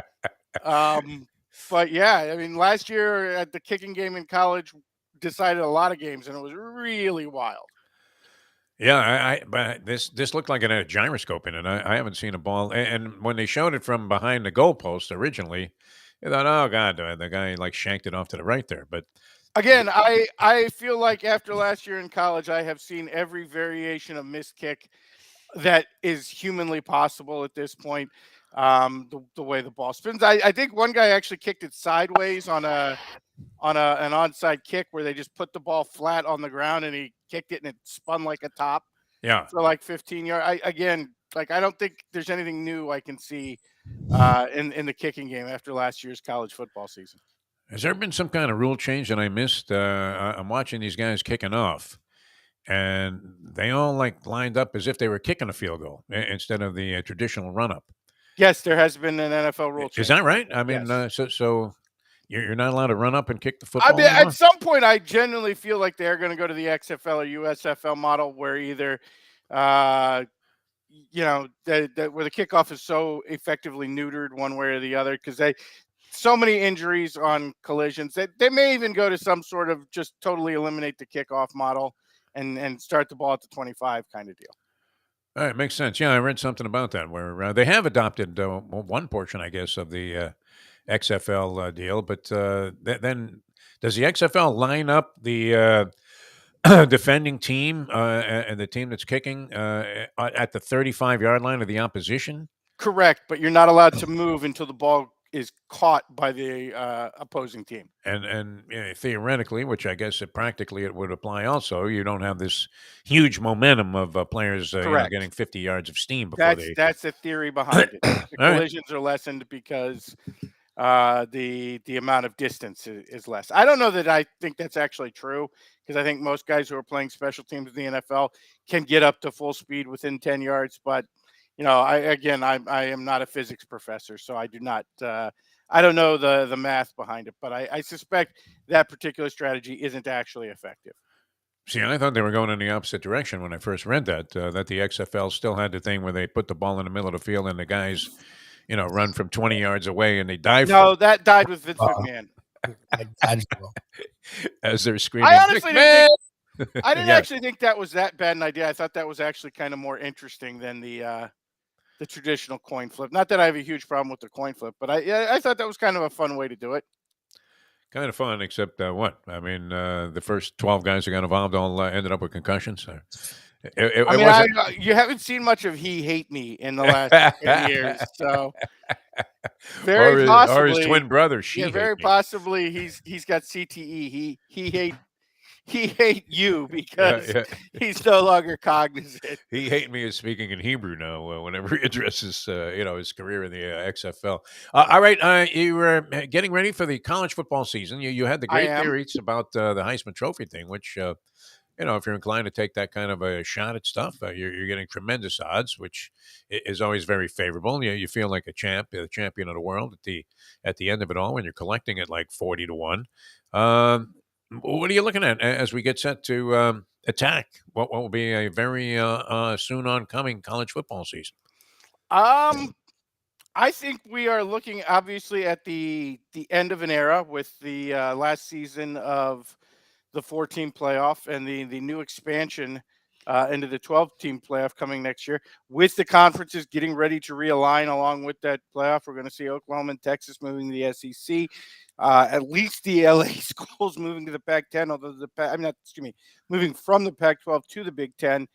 But yeah, I mean, last year at the kicking game in college decided a lot of games, and it was really wild. Yeah, but this looked like it had a gyroscope in it. I haven't seen a ball, and when they showed it from behind the goalpost originally, I thought, oh god, the guy shanked it off to the right there. But again, I feel like after last year in college, I have seen every variation of missed kick that is humanly possible at this point. The way the ball spins, I think one guy actually kicked it sideways on an onside kick where they just put the ball flat on the ground and he kicked it and it spun like a top. Yeah, for like 15 yards. I don't think there's anything new I can see in the kicking game after last year's college football season. Has there been some kind of rule change that I missed? I'm watching these guys kicking off, and they all lined up as if they were kicking a field goal instead of the traditional run up. Yes, there has been an NFL rule change. Is that right? I mean, yes. So you're not allowed to run up and kick the football? I mean, at some point, I genuinely feel like they're going to go to the XFL or USFL model, where either, where the kickoff is so effectively neutered one way or the other, because so many injuries on collisions that they may even go to some sort of just totally eliminate the kickoff model and start the ball at the 25 kind of deal. All right, makes sense. Yeah, I read something about that where they have adopted one portion, I guess, of the XFL deal. But then does the XFL line up the defending team and the team that's kicking at the 35-yard line of the opposition? Correct, but you're not allowed to move until the ball is caught by the opposing team. And theoretically, which I guess practically it would apply also, you don't have this huge momentum of players getting 50 yards of steam before that's the theory behind it. The collisions are lessened because the amount of distance is less. I don't know that I think that's actually true, because I think most guys who are playing special teams in the NFL can get up to full speed within 10 yards, but I am not a physics professor, so I do not. I don't know the math behind it, but I suspect that particular strategy isn't actually effective. See, I thought they were going in the opposite direction when I first read that the XFL still had the thing where they put the ball in the middle of the field and the guys, run from 20 yards away and they dive. No, that died with Vince McMahon. As they're screaming, I honestly I didn't actually think that was that bad an idea. I thought that was actually kind of more interesting than the traditional coin flip. Not that I have a huge problem with the coin flip, but I thought that was kind of a fun way to do it. Kind of fun, except what? I mean, the first 12 guys who got involved all ended up with concussions. You haven't seen much of He Hate Me in the last 10 years, so very possibly, or his twin brother. Very possibly he's got CTE. He hate you because he's no longer cognizant. He hate me is speaking in Hebrew now whenever he addresses, his career in the XFL. All right, you were getting ready for the college football season. You had the great theories about the Heisman Trophy thing, which, if you're inclined to take that kind of a shot at stuff, you're getting tremendous odds, which is always very favorable. You feel like a champion of the world at the end of it all when you're collecting it like 40 to 1. What are you looking at as we get set to attack what will be a very soon oncoming college football season? I think we are looking obviously at the end of an era with the last season of the 14 playoff and the new expansion into the 12-team playoff coming next year, with the conferences getting ready to realign along with that playoff. We're going to see Oklahoma and Texas moving to the SEC. At least the LA schools moving to the Pac-10, although moving from the Pac-12 to the Big Ten.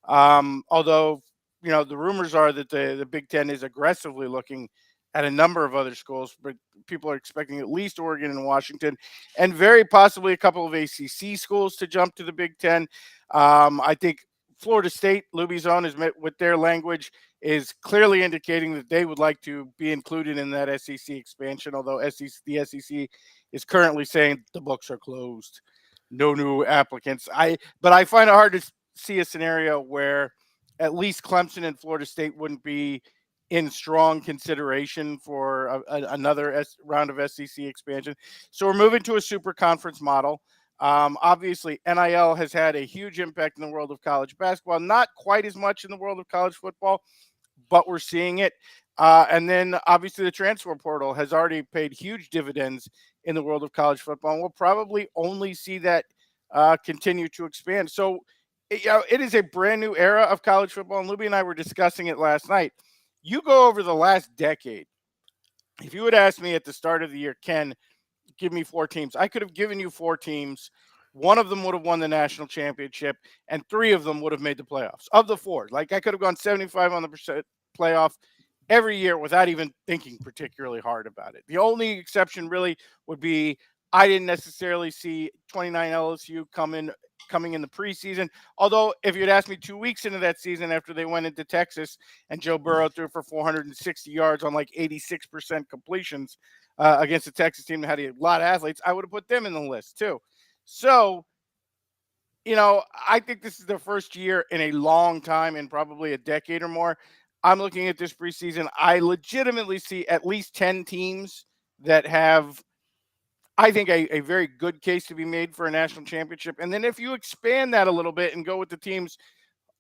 Although, the rumors are that the Big Ten is aggressively looking at a number of other schools, but people are expecting at least Oregon and Washington, and very possibly a couple of ACC schools to jump to the Big Ten. I think Florida State, Lubie's own, is met with their language, is clearly indicating that they would like to be included in that SEC expansion, although the SEC is currently saying the books are closed. No new applicants. But I find it hard to see a scenario where at least Clemson and Florida State wouldn't be in strong consideration for another round of SEC expansion. So we're moving to a super conference model. Obviously, NIL has had a huge impact in the world of college basketball, not quite as much in the world of college football, but we're seeing it. And then obviously the transfer portal has already paid huge dividends in the world of college football, and we'll probably only see that continue to expand. So, it is a brand new era of college football, and Lubie and I were discussing it last night. You go over the last decade. If you had asked me at the start of the year, Ken, give me 4 teams, I could have given you 4 teams. One of them would have won the national championship, and 3 of them would have made the playoffs. Of the 4, like I could have gone 75 on the playoff every year without even thinking particularly hard about it. The only exception really would be I didn't necessarily see 29 LSU coming in the preseason. Although if you'd asked me 2 weeks into that season after they went into Texas and Joe Burrow threw for 460 yards on like 86% completions against the Texas team that had a lot of athletes, I would have put them in the list too. So, I think this is the first year in a long time, in probably a decade or more. I'm looking at this preseason. I legitimately see at least 10 teams that have, I think, a very good case to be made for a national championship. And then if you expand that a little bit and go with the teams,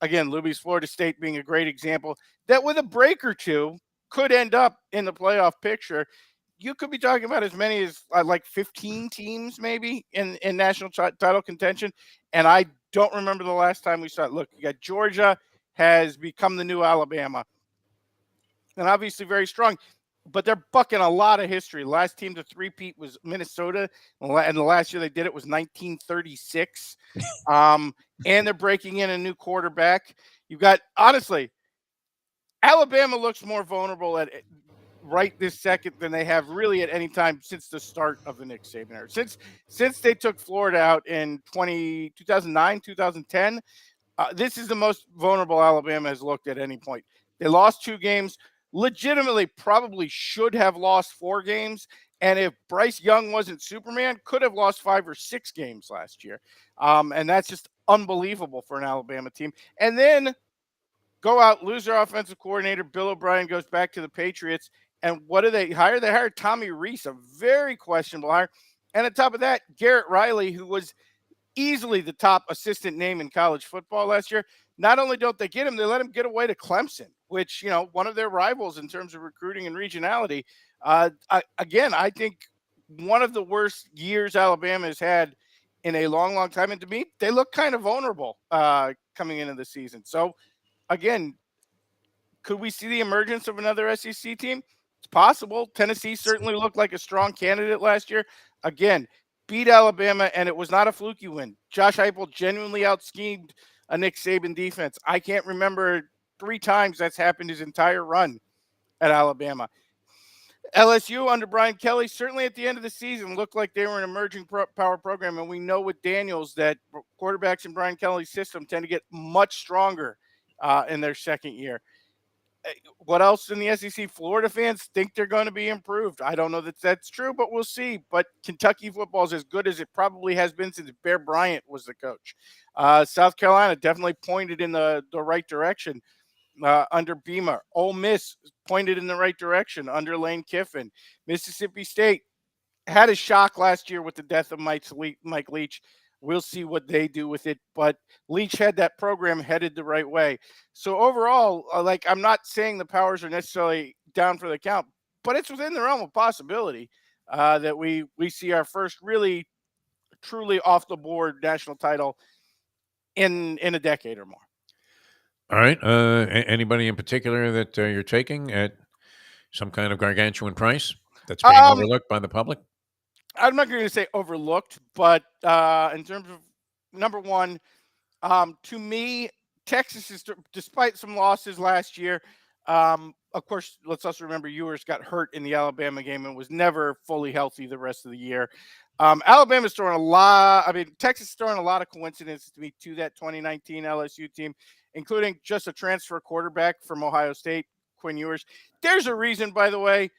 again, Lubie's Florida State being a great example, that with a break or two could end up in the playoff picture, you could be talking about as many as like 15 teams maybe in national title contention. And I don't remember the last time we saw it. Look, you got Georgia has become the new Alabama, and obviously very strong, but they're bucking a lot of history. Last team to three-peat was Minnesota, and the last year they did it was 1936. And they're breaking in a new quarterback. You've got, honestly, Alabama looks more vulnerable at right this second than they have really at any time since the start of the Nick Saban era. Since they took Florida out in 2009, 2010, this is the most vulnerable Alabama has looked at any point. They lost 2 games, legitimately probably should have lost 4 games. And if Bryce Young wasn't Superman, could have lost 5 or 6 games last year. And that's just unbelievable for an Alabama team. And then go out, lose their offensive coordinator. Bill O'Brien goes back to the Patriots. And what do they hire? They hired Tommy Rees, a very questionable hire. And on top of that, Garrett Riley, who was easily the top assistant name in college football last year. Not only don't they get him, they let him get away to Clemson, which, one of their rivals in terms of recruiting and regionality. I think one of the worst years Alabama has had in a long, long time. And to me, they look kind of vulnerable coming into the season. So, again, could we see the emergence of another SEC team? It's possible. Tennessee certainly looked like a strong candidate last year. Again, beat Alabama, and it was not a fluky win. Josh Heupel genuinely out-schemed a Nick Saban defense. I can't remember 3 times that's happened his entire run at Alabama. LSU under Brian Kelly, certainly at the end of the season, looked like they were an emerging power program, and we know with Daniels that quarterbacks in Brian Kelly's system tend to get much stronger in their second year. What else in the SEC? Florida fans think they're going to be improved. I don't know that that's true, but we'll see. But Kentucky football is as good as it probably has been since Bear Bryant was the coach. South Carolina definitely pointed in the right direction under Beamer. Ole Miss pointed in the right direction under Lane Kiffin. Mississippi State had a shock last year with the death of Mike Leach. We'll see what they do with it, but Leach had that program headed the right way. So overall, I'm not saying the powers are necessarily down for the count, but it's within the realm of possibility that we see our first truly off the board national title in a decade or more. All right. Anybody in particular that you're taking at some kind of gargantuan price that's being Um, overlooked by the public? I'm not going to say overlooked, but in terms of number one, to me, Texas is, despite some losses last year, of course, let's also remember Ewers got hurt in the Alabama game and was never fully healthy the rest of the year. Alabama's throwing a lot. I mean, Texas is throwing a lot of coincidences to me to that 2019 LSU team, including just a transfer quarterback from Ohio State, Quinn Ewers. There's a reason, by the way,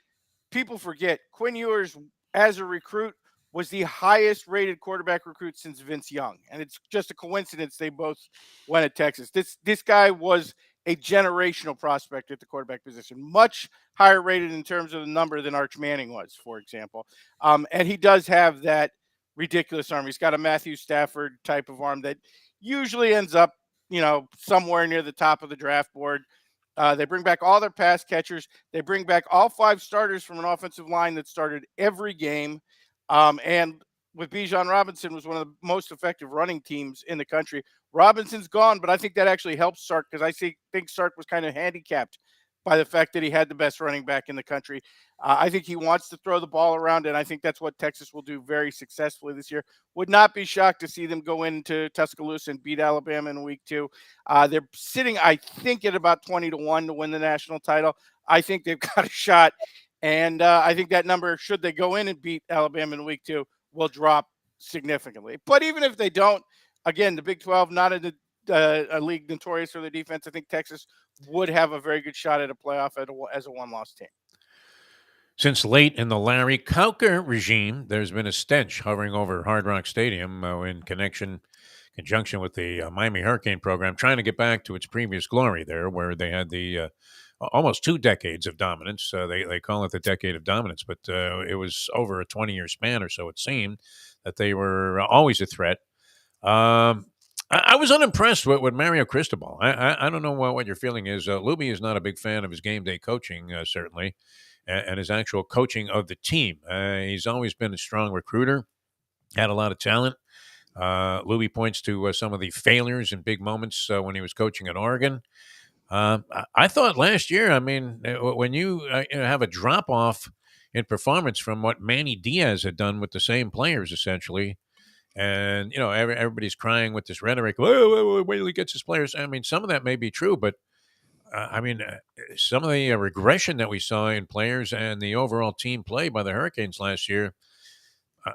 people forget Quinn Ewers as a recruit was the highest rated quarterback recruit since Vince Young. And it's just a coincidence they both went at Texas. This guy was a generational prospect at the quarterback position, much higher rated in terms of the number than Arch Manning was, for example. And he does have that ridiculous arm. He's got a Matthew Stafford type of arm that usually ends up, somewhere near the top of the draft board. They bring back all their pass catchers. They bring back all 5 starters from an offensive line that started every game. And with Bijan Robinson was one of the most effective running teams in the country. Robinson's gone, but I think that actually helps Sark because I think Sark was kind of handicapped by the fact that he had the best running back in the country. I think he wants to throw the ball around, and I think that's what Texas will do very successfully this year. Would not be shocked to see them go into Tuscaloosa and beat Alabama in week 2. They're sitting, I think, at about 20-1 to win the national title. I think they've got a shot, and I think that number, should they go in and beat Alabama in week 2, will drop significantly. But even if they don't, again, the Big 12, not in a league notorious for their defense, I think Texas would have a very good shot at a playoff as a one-loss team. Since late in the Larry Cowker regime, there's been a stench hovering over Hard Rock Stadium in conjunction with the Miami Hurricane program, trying to get back to its previous glory there, where they had the almost 2 decades of dominance. They call it the decade of dominance, but it was over a 20-year span or so, it seemed, that they were always a threat. I was unimpressed with Mario Cristobal. I don't know what your feeling is. Lubie is not a big fan of his game day coaching, certainly, and his actual coaching of the team. He's always been a strong recruiter, had a lot of talent. Lubie points to some of the failures in big moments when he was coaching at Oregon. I thought last year, when you have a drop-off in performance from what Manny Diaz had done with the same players, essentially, and, everybody's crying with this rhetoric, wait till he gets his players. I mean, some of that may be true, but some of the regression that we saw in players and the overall team play by the Hurricanes last year,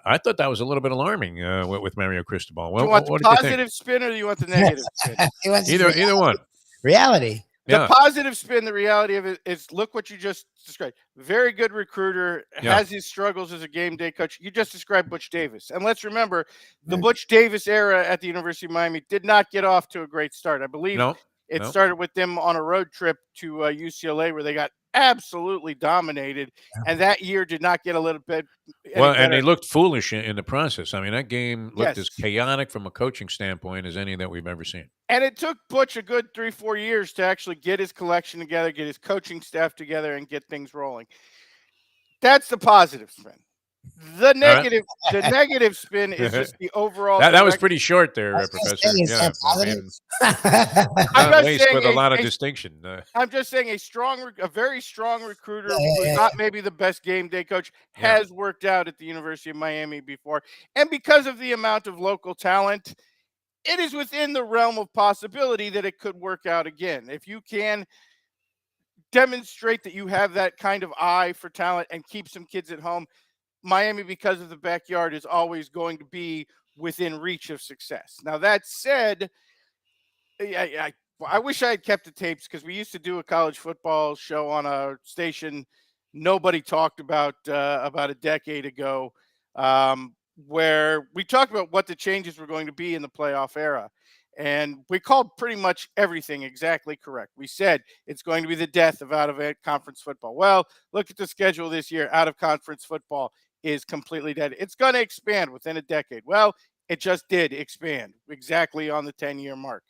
I thought that was a little bit alarming with Mario Cristobal. Well, do you want the positive spin or do you want the negative spin? Either one. Reality. The positive spin, the reality of it is, look what you just described. Very good recruiter, has his struggles as a game day coach. You just described Butch Davis. And let's remember, the Butch Davis era at the University of Miami did not get off to a great start. I believe it started with them on a road trip to UCLA where they got absolutely dominated. And that year did not get a little bit. Well, and they looked foolish in the process. I mean, that game looked as chaotic from a coaching standpoint as any that we've ever seen. And it took Butch a good 3-4 years to actually get his collection together, get his coaching staff together, and get things rolling. That's the positive spin. The negative spin is just the overall. That was pretty short there, Professor. I'm just with a lot of distinction. I'm just saying a very strong recruiter who's not maybe the best game day coach has worked out at the University of Miami before. And because of the amount of local talent, it is within the realm of possibility that it could work out again. If you can demonstrate that you have that kind of eye for talent and keep some kids at home, Miami, because of the backyard, is always going to be within reach of success. Now, that said, I wish I had kept the tapes, because we used to do a college football show on a station nobody talked about a decade ago, where we talked about what the changes were going to be in the playoff era. And we called pretty much everything exactly correct. We said it's going to be the death of out-of-conference football. Well, look at the schedule this year. Out-of-conference football is completely dead. It's going to expand within a decade. Well, it just did expand exactly on the 10-year mark.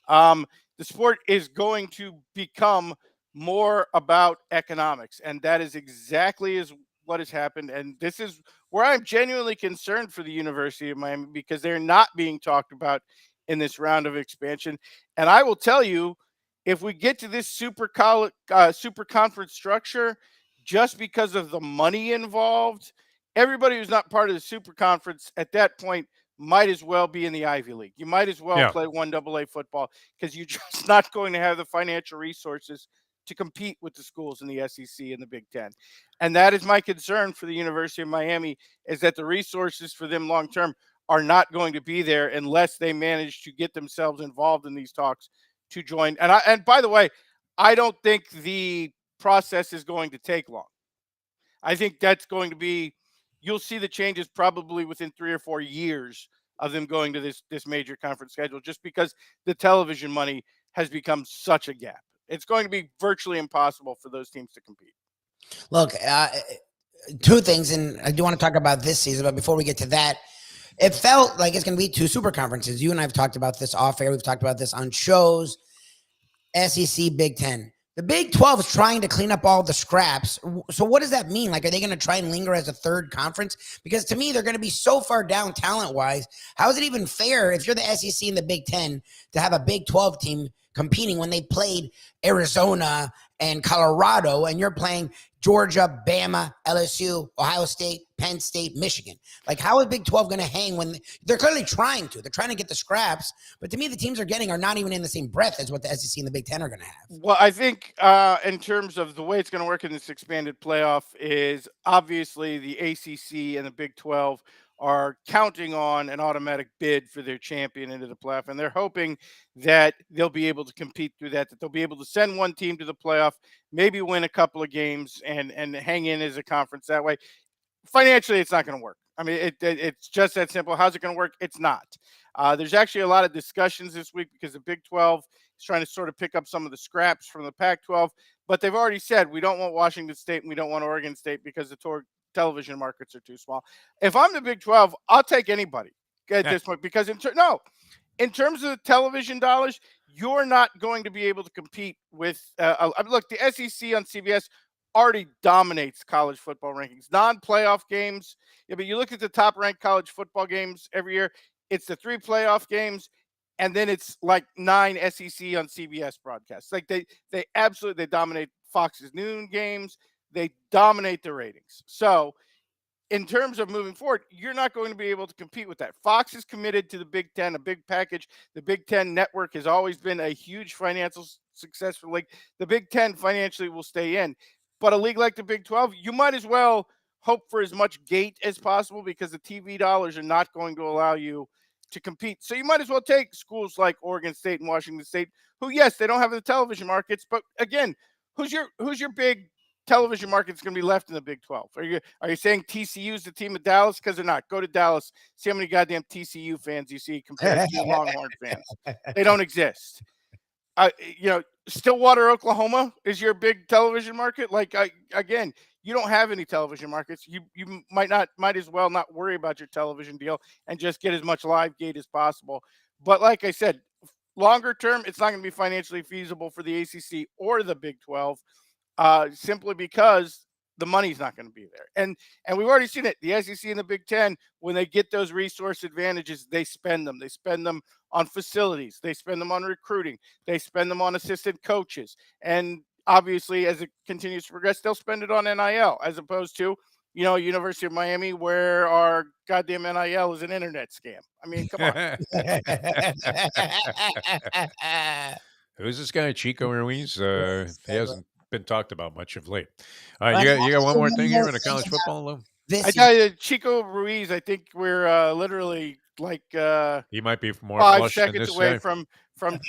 The sport is going to become more about economics, and that is exactly what has happened. And this is where I'm genuinely concerned for the University of Miami, because they're not being talked about in this round of expansion. And I will tell you, if we get to this super conference structure, just because of the money involved, everybody who's not part of the super conference at that point might as well be in the Ivy League. You might as well play 1AA football because you're just not going to have the financial resources to compete with the schools in the SEC and the Big Ten. And that is my concern for the University of Miami, is that the resources for them long-term are not going to be there unless they manage to get themselves involved in these talks to join. And by the way, I don't think the process is going to take long. I think that's going to be, you'll see the changes probably within 3 or 4 years of them going to this major conference schedule, just because the television money has become such a gap. It's going to be virtually impossible for those teams to compete. Look, two things, and I do want to talk about this season, but before we get to that, it felt like it's going to be 2 super conferences. You and I have talked about this off air. We've talked about this on shows. SEC, Big Ten. The Big 12 is trying to clean up all the scraps. So what does that mean? Like, are they going to try and linger as a third conference? Because to me, they're going to be so far down talent-wise. How is it even fair if you're the SEC and the Big 10 to have a Big 12 team competing when they played Arizona and Colorado, and you're playing Georgia, Bama, LSU, Ohio State, Penn State, Michigan? Like, how is Big 12 going to hang when they're clearly trying to? They're trying to get the scraps, but to me, the teams are getting are not even in the same breath as what the SEC and the Big 10 are going to have. Well, I think in terms of the way it's going to work in this expanded playoff is obviously the ACC and the Big 12 are counting on an automatic bid for their champion into the playoff, and they're hoping that they'll be able to compete through that they'll be able to send one team to the playoff, maybe win a couple of games, and hang in as a conference that way. Financially, it's not going to work. I mean, it's just that simple. How's it going to work? It's not. There's actually a lot of discussions this week because the Big 12 is trying to sort of pick up some of the scraps from the Pac-12, but they've already said we don't want Washington State and we don't want Oregon State because the television markets are too small. If I'm the Big 12, I'll take anybody at this point, because in terms of the television dollars, you're not going to be able to compete with look, the SEC on CBS already dominates college football rankings. Non-playoff games, but you look at the top-ranked college football games every year, it's the 3 playoff games, and then it's like 9 SEC on CBS broadcasts. Like they absolutely dominate Fox's noon games. They dominate the ratings. So in terms of moving forward, you're not going to be able to compete with that. Fox is committed to the Big Ten, a big package. The Big Ten network has always been a huge financial success for the league. The Big Ten financially will stay in. But a league like the Big 12, you might as well hope for as much gate as possible, because the TV dollars are not going to allow you to compete. So you might as well take schools like Oregon State and Washington State, who, yes, they don't have the television markets, but again, who's your big television market that's going to be left in the Big 12? Are you saying TCU is the team of Dallas? Because they're not. Go to Dallas, see how many goddamn TCU fans you see compared to Longhorn fans. They don't exist. Stillwater, Oklahoma is your big television market. Like, again, you don't have any television markets. You might as well not worry about your television deal and just get as much live gate as possible. But like I said, longer term, it's not going to be financially feasible for the ACC or the Big 12, simply because the money's not going to be there. And we've already seen it. The SEC and the Big 10, when they get those resource advantages, they spend them. They spend them on facilities. They spend them on recruiting. They spend them on assistant coaches. And obviously, as it continues to progress, they'll spend it on NIL, as opposed to, University of Miami, where our goddamn NIL is an internet scam. I mean, come on. Who's this guy, Chico Ruiz? He hasn't been talked about much of late. All right, you got one more thing here in the college football, though? I tell you, Chico Ruiz, I think we're literally like he might be more 5 seconds away from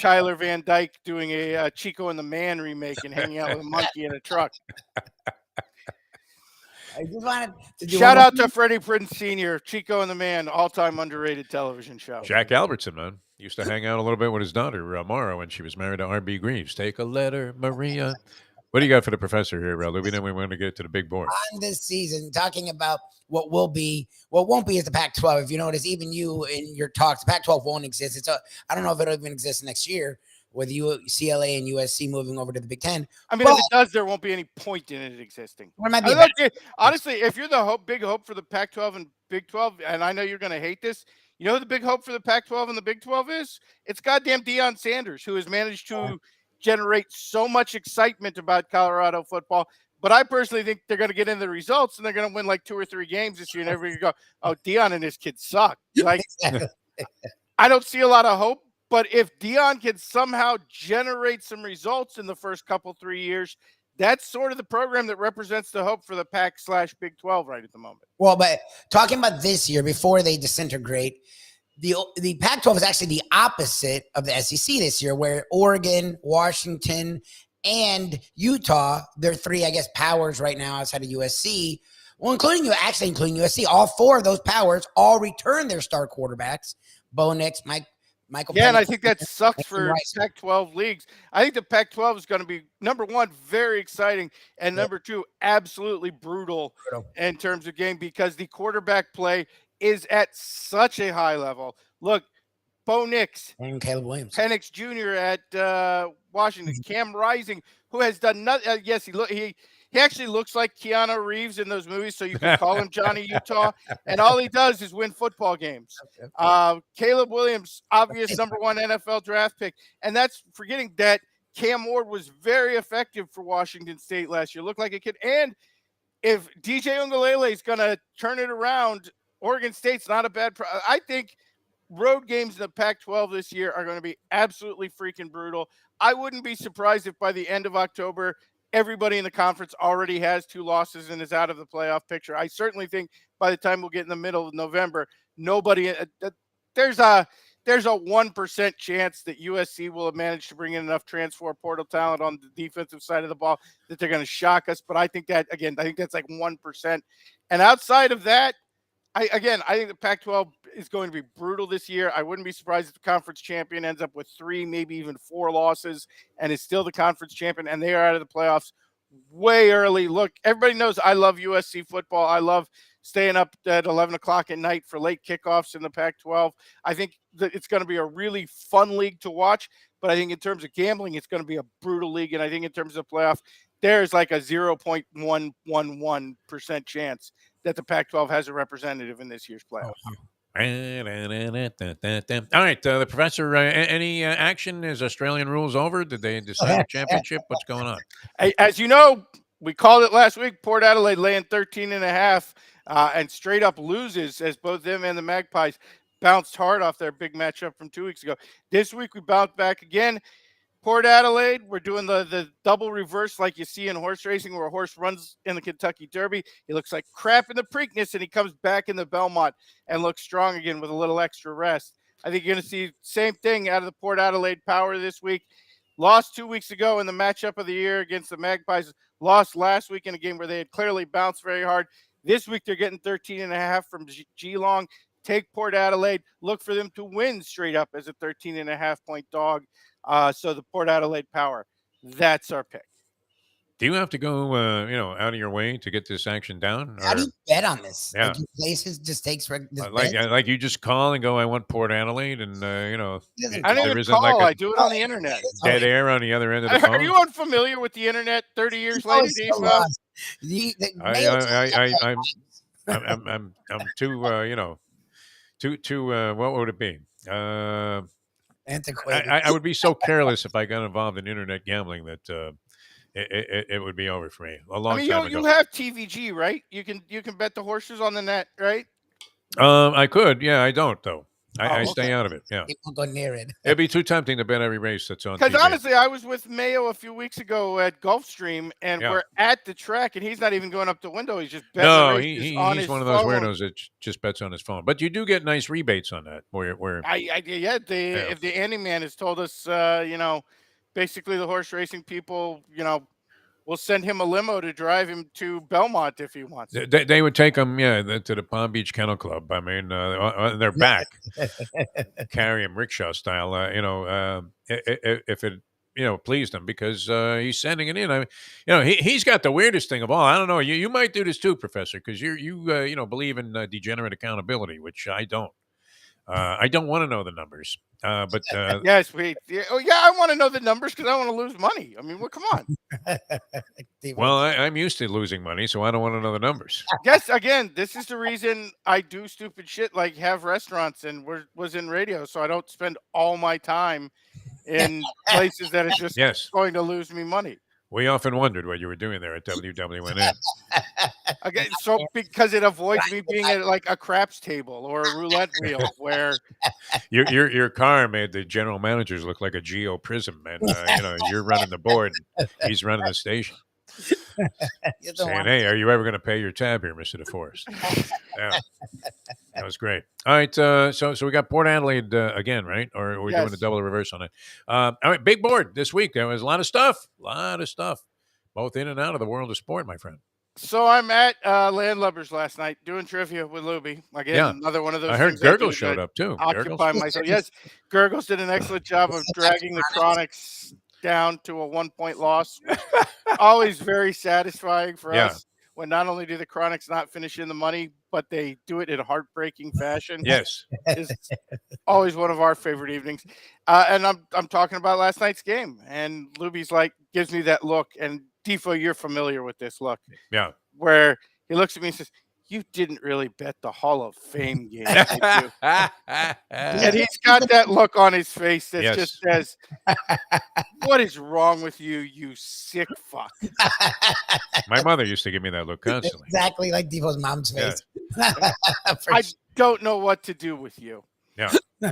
Tyler Van Dyke doing a Chico and the Man remake and hanging out with a monkey in a truck. I just wanted to do Shout out to Freddie Prinze Sr., Chico and the Man, all-time underrated television show. Jack Albertson, man. Used to hang out a little bit with his daughter, Mara, when she was married to R.B. Greaves. Take a letter, Maria. What do you got for the professor here, Lubie? Then we want to get to the big board. On this season, talking about what won't be is the Pac-12. If you notice, even you in your talks, the Pac-12 won't exist. I don't know if it'll even exist next year with UCLA and USC moving over to the Big Ten. I mean, if it does, there won't be any point in it existing. Honestly, if you're the big hope for the Pac-12 and Big 12, and I know you're going to hate this, who the big hope for the Pac-12 and the Big 12 is? It's goddamn Deion Sanders, who has managed to generate so much excitement about Colorado football. But I personally think they're going to get into the results and they're going to win like 2 or 3 games this year. And everybody go, oh, Dion and his kids suck. Like, I don't see a lot of hope. But if Dion can somehow generate some results in the first couple, 3 years, that's sort of the program that represents the hope for the Pac/Big 12 right at the moment. Well, but talking about this year, before they disintegrate, the Pac-12 is actually the opposite of the SEC this year, where Oregon, Washington, and Utah, they're 3, I guess, powers right now outside of USC. Well, including USC, all 4 of those powers all return their star quarterbacks. Bo Nix, Michael. Yeah, Penix, and I think that sucks for Pac-12 leagues. I think the Pac-12 is going to be, number one, very exciting, and number two, absolutely brutal in terms of game because the quarterback play is at such a high level. Look, Bo Nix, and Caleb Williams, Penix Jr. at Washington, Cam Rising, who has done nothing. Yes, he actually looks like Keanu Reeves in those movies, so you can call him Johnny Utah. And all he does is win football games. Caleb Williams, obvious number 1 NFL draft pick. And that's forgetting that Cam Ward was very effective for Washington State last year. Looked like a kid. And if DJ Uiagalelei is going to turn it around, Oregon State's not a bad I think road games in the Pac-12 this year are going to be absolutely freaking brutal. I wouldn't be surprised if by the end of October, everybody in the conference already has 2 losses and is out of the playoff picture. I certainly think by the time we'll get in the middle of November, nobody there's a 1% chance that USC will have managed to bring in enough transfer portal talent on the defensive side of the ball that they're going to shock us. But I think that's like 1%. And outside of that, I think the Pac-12 is going to be brutal this year. I wouldn't be surprised if the conference champion ends up with 3, maybe even 4 losses and is still the conference champion, and they are out of the playoffs way early. Look, everybody knows I love USC football. I love staying up at 11 o'clock at night for late kickoffs in the Pac-12. I think that it's going to be a really fun league to watch, but I think in terms of gambling, it's going to be a brutal league, and I think in terms of playoff, there's like a 0.111% chance that the Pac-12 has a representative in this year's playoffs. All right, the professor, any action? Is Australian rules over? Did they decide the championship? What's going on? As you know, we called it last week, Port Adelaide laying 13.5 and straight up loses as both them and the Magpies bounced hard off their big matchup from 2 weeks ago. This week we bounced back again. Port Adelaide, we're doing the double reverse like you see in horse racing where a horse runs in the Kentucky Derby. He looks like crap in the Preakness, and he comes back in the Belmont and looks strong again with a little extra rest. I think you're going to see same thing out of the Port Adelaide Power this week. Lost 2 weeks ago in the matchup of the year against the Magpies. Lost last week in a game where they had clearly bounced very hard. This week they're getting 13.5 from Geelong. Take Port Adelaide. Look for them to win straight up as a 13.5-point dog. So the Port Adelaide Power, that's our pick. Do you have to go, out of your way to get this action down? How do you bet on this? Yeah. Like places just takes like you just call and go, I want Port Adelaide, and I don't even call. I do it on the internet. Dead air on the other end of the phone. Are you unfamiliar with the internet 30 years later, Defo? I'm too, what would it be? Antiquated. I would be so careless if I got involved in internet gambling that it would be over for me a long time ago. You have TVG, right? You can bet the horses on the net, right? I could. Yeah, I don't though. I stay out of it. Yeah, it won't go near it. It'd be too tempting to bet every race that's on. Because honestly, I was with Mayo a few weeks ago at Gulfstream, and we're at the track, and he's not even going up the window. He's just betting the races on his one of phone. those weirdos that just bets on his phone. But you do get nice rebates on that. If the Andy Man has told us, basically the horse racing people, we'll send him a limo to drive him to Belmont if he wants. They would take him, to the Palm Beach Kennel Club. I mean, on their back, carry him rickshaw style. If it pleased him, because he's sending it in. He's got the weirdest thing of all. I don't know. You might do this too, Professor, because you believe in degenerate accountability, which I don't. I don't want to know the numbers, but yes, I want to know the numbers because I want to lose money. I mean, come on. Well, I'm used to losing money, so I don't want to know the numbers. Yes, again, this is the reason I do stupid shit like have restaurants and was in radio, so I don't spend all my time in places that are just Yes. going to lose me money. We often wondered what you were doing there at WWNN. Okay, so because it avoids me being at like a craps table or a roulette wheel where Your car made the general managers look like a geo prism, and you're running the board, he's running the station. Saying, "Hey, are you ever going to pay your tab here, Mr. DeForest?" Yeah, that was great. All right, so we got Port Adelaide again, right? Or are we doing a double reverse on it? All right, big board this week. There was a lot of stuff, both in and out of the world of sport, my friend. So I'm at Landlubbers last night doing trivia with Lubie. Again, another one of those. I heard things Gurgle showed up too. Occupy myself. Yes, Gurgles did an excellent job of dragging the Chronics down to a 1-point loss. Always very satisfying for us when not only do the Chronics not finish in the money, but they do it in a heartbreaking fashion. Yes, is always one of our favorite evenings. And I'm talking about last night's game, and Lubie's like gives me that look, and Defo, you're familiar with this look. Yeah, where he looks at me and says, "You didn't really bet the Hall of Fame game, did you?" And he's got that look on his face that just says, "What is wrong with you, you sick fuck?" My mother used to give me that look constantly. Exactly like Defo's mom's face. I don't know what to do with you. Yeah. No,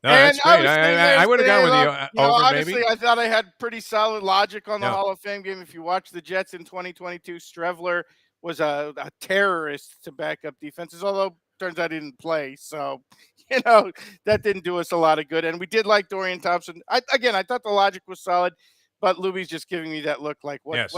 that's great. I would have gone with you over honestly, maybe. I thought I had pretty solid logic on the Hall of Fame game. If you watch the Jets in 2022, Strevler was a terrorist to back up defenses, although turns out he didn't play. So, that didn't do us a lot of good. And we did like Dorian Thompson. I thought the logic was solid. But Lubie's just giving me that look like, what's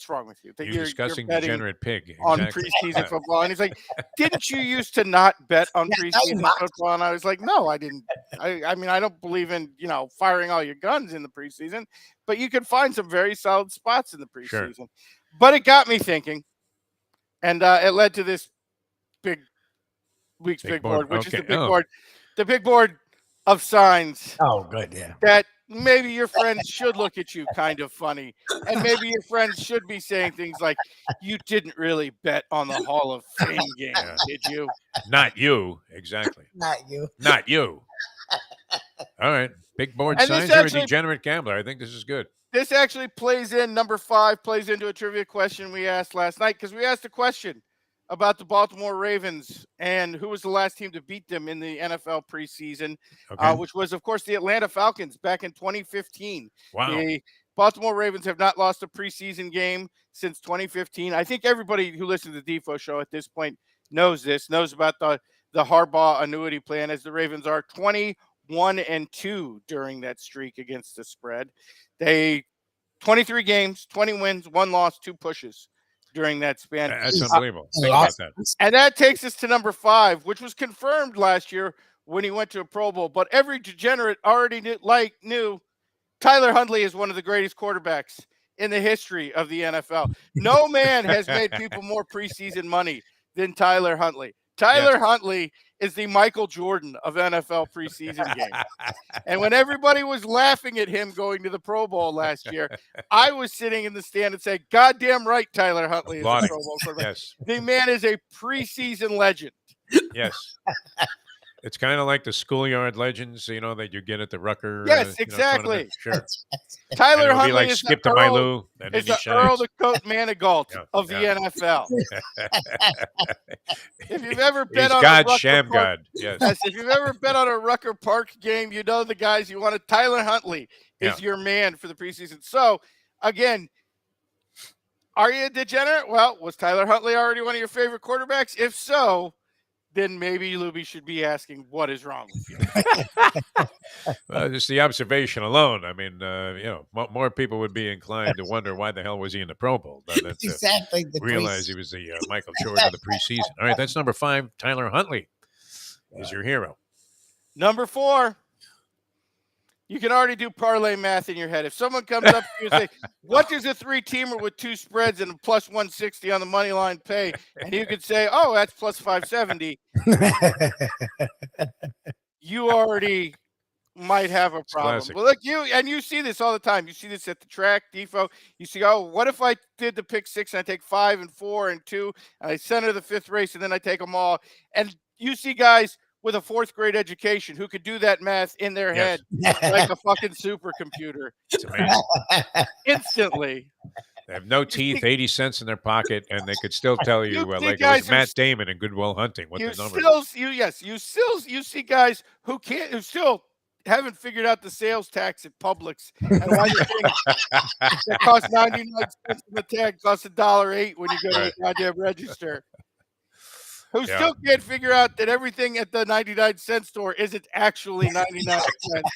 wrong with you? That you're discussing degenerate pig on preseason football. And he's like, didn't you used to not bet on preseason football? And I was like, no, I didn't. I mean, I don't believe in, firing all your guns in the preseason, but you could find some very solid spots in the preseason. Sure. But it got me thinking, and it led to this big board, which is the big board. The big board of signs. Oh, good, yeah. That maybe your friends should look at you kind of funny. And maybe your friends should be saying things like, "You didn't really bet on the Hall of Fame game, did you?" Not you. Exactly. Not you. Not you. All right. Big board signs. You're a degenerate gambler. I think this is good. This actually plays in, number 5, plays into a trivia question we asked last night, because we asked a question about the Baltimore Ravens and who was the last team to beat them in the NFL preseason, which was, of course, the Atlanta Falcons back in 2015. Wow. The Baltimore Ravens have not lost a preseason game since 2015. I think everybody who listens to the Defo show at this point knows about the Harbaugh annuity plan, as the Ravens are 21-2 during that streak against the spread. They 23 games, 20 wins, 1 loss, 2 pushes during that span. That's unbelievable. Think about that. And that takes us to number 5, which was confirmed last year when he went to a Pro Bowl. But every degenerate already knew Tyler Huntley is one of the greatest quarterbacks in the history of the NFL. No man has made people more preseason money than Tyler Huntley. Tyler Huntley is the Michael Jordan of NFL preseason games. And when everybody was laughing at him going to the Pro Bowl last year, I was sitting in the stand and saying, "Goddamn right, Tyler Huntley is a Pro Bowl quarterback." Yes. The man is a preseason legend. Yes. It's kind of like the schoolyard legends, that you get at the Rucker. Yes, exactly. Sure. Tyler Huntley like is Skip the to Mylou. It's the Earl the Coat Manigault of the NFL. If you've ever bet on God, a Rucker Sham Park, God. Yes. If you've ever bet on a Rucker Park game, you know the guys you wanted. Tyler Huntley is your man for the preseason. So, again, are you a degenerate? Well, was Tyler Huntley already one of your favorite quarterbacks? If so, then maybe Lubie should be asking, what is wrong with you? Well, just the observation alone. I mean, more people would be inclined to wonder why the hell was he in the Pro Bowl than to exactly. Realize he was the Michael Jordan of the preseason. All right, that's number 5. Tyler Huntley is your hero. Number 4. You can already do parlay math in your head. If someone comes up to you and say, "What does a 3-teamer with 2 spreads and a plus 160 on the money line pay?" And you could say, "Oh, that's plus 570." You already might have a problem. Classic. Well, look, you see this all the time. You see this at the track, Defo. You see, "Oh, what if I did the pick 6 and I take 5 and 4 and 2 and I center the 5th race and then I take them all?" And you see guys with a 4th grade education who could do that math in their Yes. head like a fucking supercomputer It's amazing. instantly. They have no teeth, 80 cents in their pocket, and they could still tell you, You see like it guys was who Matt Damon in Good Will Hunting, what You the numbers are. still you see guys who still haven't figured out the sales tax at Publix and why the thing that costs 99 cents on the tag costs $1.08 when you go to the goddamn register. Who still can't figure out that everything at the 99-cent store isn't actually 99 cents.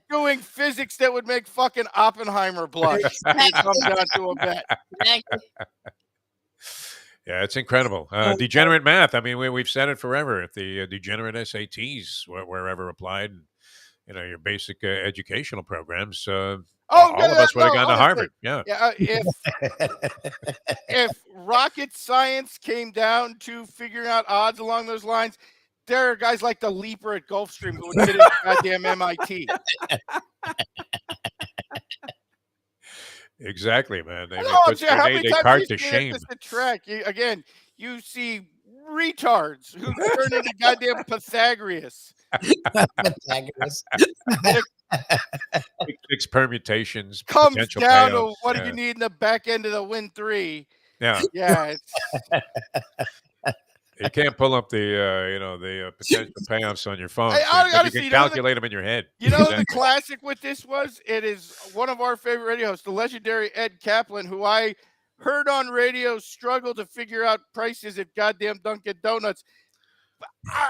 Doing physics that would make fucking Oppenheimer blush. It comes down to a bet. Yeah, it's incredible. Degenerate math. I mean, we've said it forever. If the degenerate SATs were ever applied, your basic educational programs, all of us would have gone to Harvard. Yeah. If rocket science came down to figuring out odds along those lines, there are guys like the leaper at Gulfstream who would get into goddamn MIT. Exactly, man. They How put many Rene times Descartes do to you see at shame. the track? You see retards who turn into goddamn Pythagoras. Pythagoras. Fixed permutations. Comes potential down payouts. to what do you need in the back end of the Win 3. Yeah. Yeah. You can't pull up the potential payouts on your phone. Honestly, you can calculate them in your head. You know the classic with this was? It is one of our favorite radio hosts, the legendary Ed Kaplan, who I heard on radio struggle to figure out prices at goddamn Dunkin' Donuts.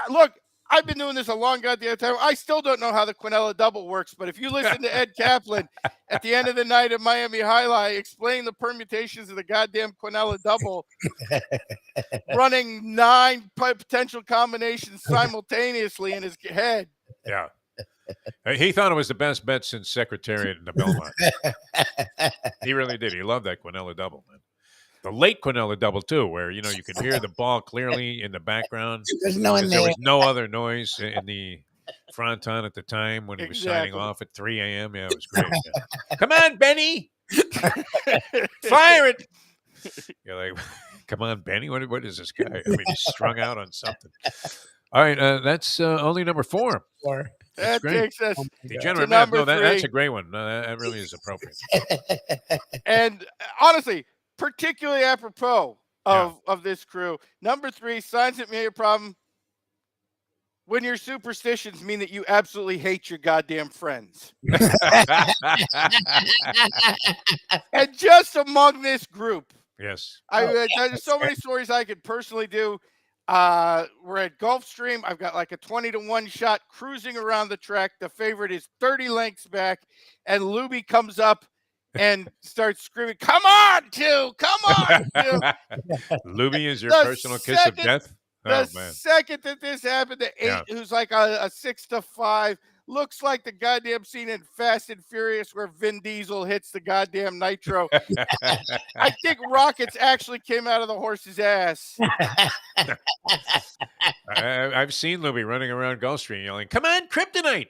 Look, I've been doing this a long goddamn time. I still don't know how the Quinella double works, but if you listen to Ed Kaplan at the end of the night at Miami Highlight explain the permutations of the goddamn Quinella double, running 9 potential combinations simultaneously in his head. Yeah. He thought it was the best bet since Secretariat in the Belmont. He really did. He loved that Quinella double, man. The late Quinella double, too, where, you could hear the ball clearly in the background. There's no one there there. was no other noise in the fronton at the time when he was signing off at 3 a.m. Yeah, it was great. Yeah. Come on, Benny. Fire it. You're like, come on, Benny. What is this guy? I mean, he's strung out on something. All right, that's only number 4. That great. takes us Degenerate to math. number 3. That's a great one. That really is appropriate. And honestly, particularly apropos of this crew, number 3, signs that may be a problem when your superstitions mean that you absolutely hate your goddamn friends. And just among this group, yes, there's so many stories I could personally do. We're at Gulfstream. I've got like a 20-to-1 shot cruising around the track. The favorite is 30 lengths back, and Lubie comes up and starts screaming, "Come on, two! Come on, two!" Lubie is your personal kiss of death? The second that this happened, the 8, who's like a 6-to-5, looks like the goddamn scene in Fast and Furious where Vin Diesel hits the goddamn nitro. I think rockets actually came out of the horse's ass. I've seen Lubie running around Gulfstream yelling, "Come on, kryptonite!"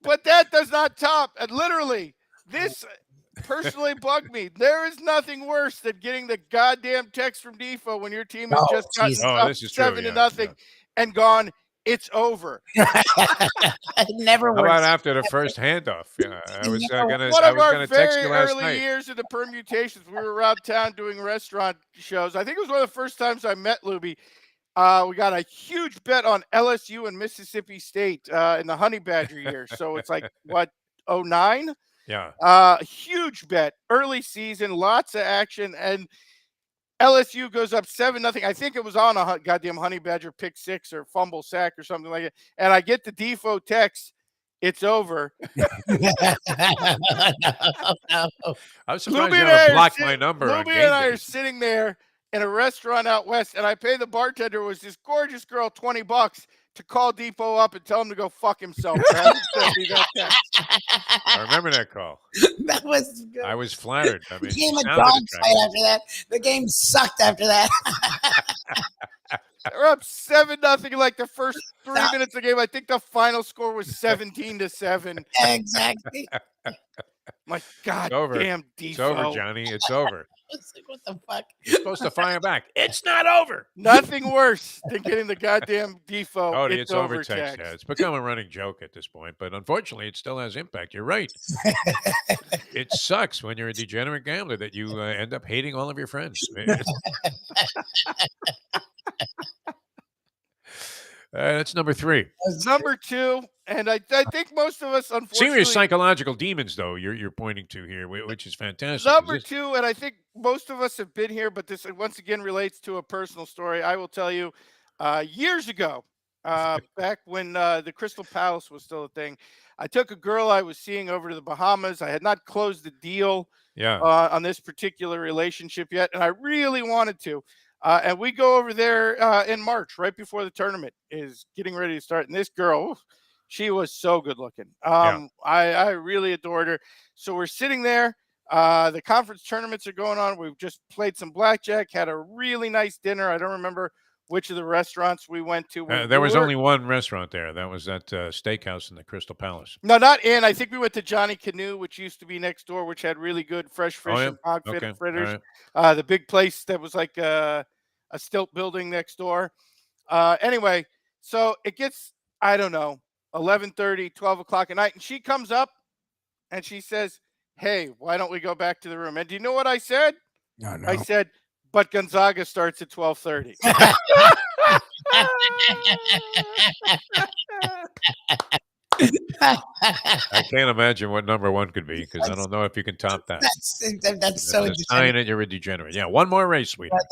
But that does not top. And literally, this personally bugged me. There is nothing worse than getting the goddamn text from Defo when your team has just gotten up 7-0 and gone, "It's over." It never works. How about after the first handoff? I was going to text you last early night. years of the permutations, we were around town doing restaurant shows. I think it was one of the first times I met Lubie. We got a huge bet on LSU and Mississippi State in the Honey Badger year. So it's like, what, 09? Yeah. Huge bet. Early season, lots of action. And LSU goes up 7-0. I think it was on a goddamn Honey Badger pick 6 or fumble sack or something like that. And I get the Defo text, "It's over." I'm surprised you haven't blocked my number. Lubie and I are sitting there in a restaurant out west, and I pay the bartender, was this gorgeous girl, $20 to call Defo up and tell him to go fuck himself. I remember that call. That was good. I was flattered. I mean, became a dog fight after that. The game sucked after that. We're up 7-0 like the first 3 minutes of the game. I think the final score was 17-7. Exactly. My It's over. goddamn It's over, Defo. Johnny. It's over. It's like, what the fuck? You're supposed to fire back. It's not over. Nothing worse than getting the goddamn Defo. Cody, It's over text. text. Yeah, it's become a running joke at this point, but unfortunately, it still has impact. You're right. It sucks when you're a degenerate gambler that you end up hating all of your friends. That's number 3. Number 2, and I think most of us, unfortunately, Serious psychological demons, though, you're pointing to here, which is fantastic. Number 2, and I think most of us have been here, but this once again relates to a personal story. I will tell you, years ago, back when the Crystal Palace was still a thing, I took a girl I was seeing over to the Bahamas. I had not closed the deal on this particular relationship yet, and I really wanted to. And we go over there in March, right before the tournament is getting ready to start. And this girl, she was so good looking. I really adored her. So we're sitting there. The conference tournaments are going on. We've just played some blackjack, had a really nice dinner. I don't remember which of the restaurants we went to. There was only one restaurant there. That was that steakhouse in the Crystal Palace. No, not in. I think we went to Johnny Canoe, which used to be next door, which had really good fresh fish and hog fritters. Right. The big place that was like a stilt building next door. Anyway, so it gets, I don't know, 11:30, 12 o'clock at night. And she comes up and she says, "Hey, why don't we go back to the room?" And do you know what I said? No. I said, "But Gonzaga starts at 12:30. I can't imagine what number 1 could be because I don't know if you can top that. That's so a sign that you're a degenerate. Yeah, one more race, sweetheart.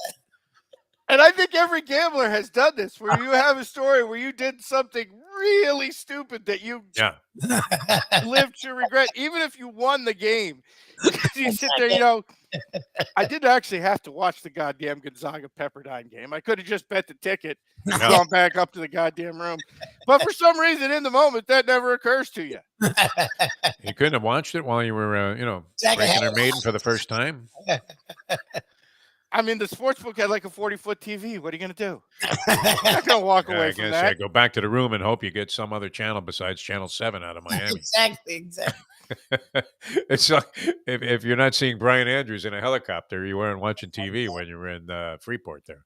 And I think every gambler has done this, where you have a story where you did something really stupid that you lived to regret, even if you won the game. You sit there, I didn't actually have to watch the goddamn Gonzaga Pepperdine game. I could have just bet the ticket and gone back up to the goddamn room. But for some reason, in the moment, that never occurs to you. You couldn't have watched it while you were, breaking her maiden for the first time. I mean, the sportsbook had like a 40-foot TV. What are you going to do? You're not going to walk away from that. I go back to the room and hope you get some other channel besides Channel 7 out of Miami. Exactly. It's like if you're not seeing Brian Andrews in a helicopter, you weren't watching TV when you were in Freeport there.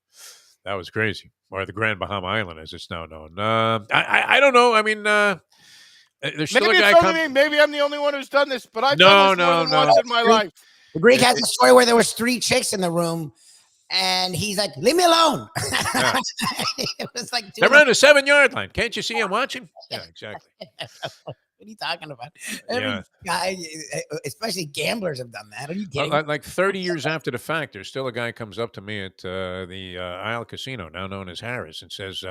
That was crazy. Or the Grand Bahama Island, as it's now known. I don't know. I mean, there's still a guy maybe I'm the only one who's done this, but I've done this more than once in my life. The Greek has a story where there was 3 chicks in the room, and he's like, "Leave me alone." Yeah. It was like they're around the 7-yard line. Can't you see I'm watching? Yeah, exactly. What are you talking about? Every guy, especially gamblers, have done that. Are you kidding? Like 30 years after the fact, there's still a guy comes up to me at the Isle Casino, now known as Harris, and says,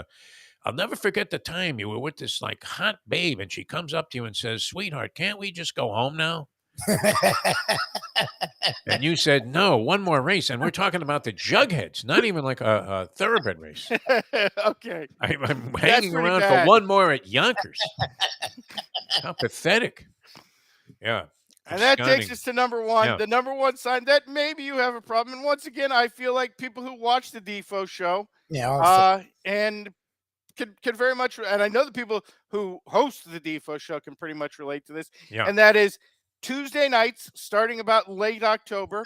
"I'll never forget the time you were with this like hot babe, and she comes up to you and says, 'Sweetheart, can't we just go home now?'" And you said, "No, one more race." And we're talking about the Jugheads, not even like a thoroughbred race. Okay. I'm hanging around for one more at Yonkers. How pathetic. Yeah. And that takes us to number 1. Yeah. The number 1 sign that maybe you have a problem. And once again, I feel like people who watch the Defo show and can very much, and I know the people who host the Defo show can pretty much relate to this. Yeah. And that is Tuesday nights, starting about late October.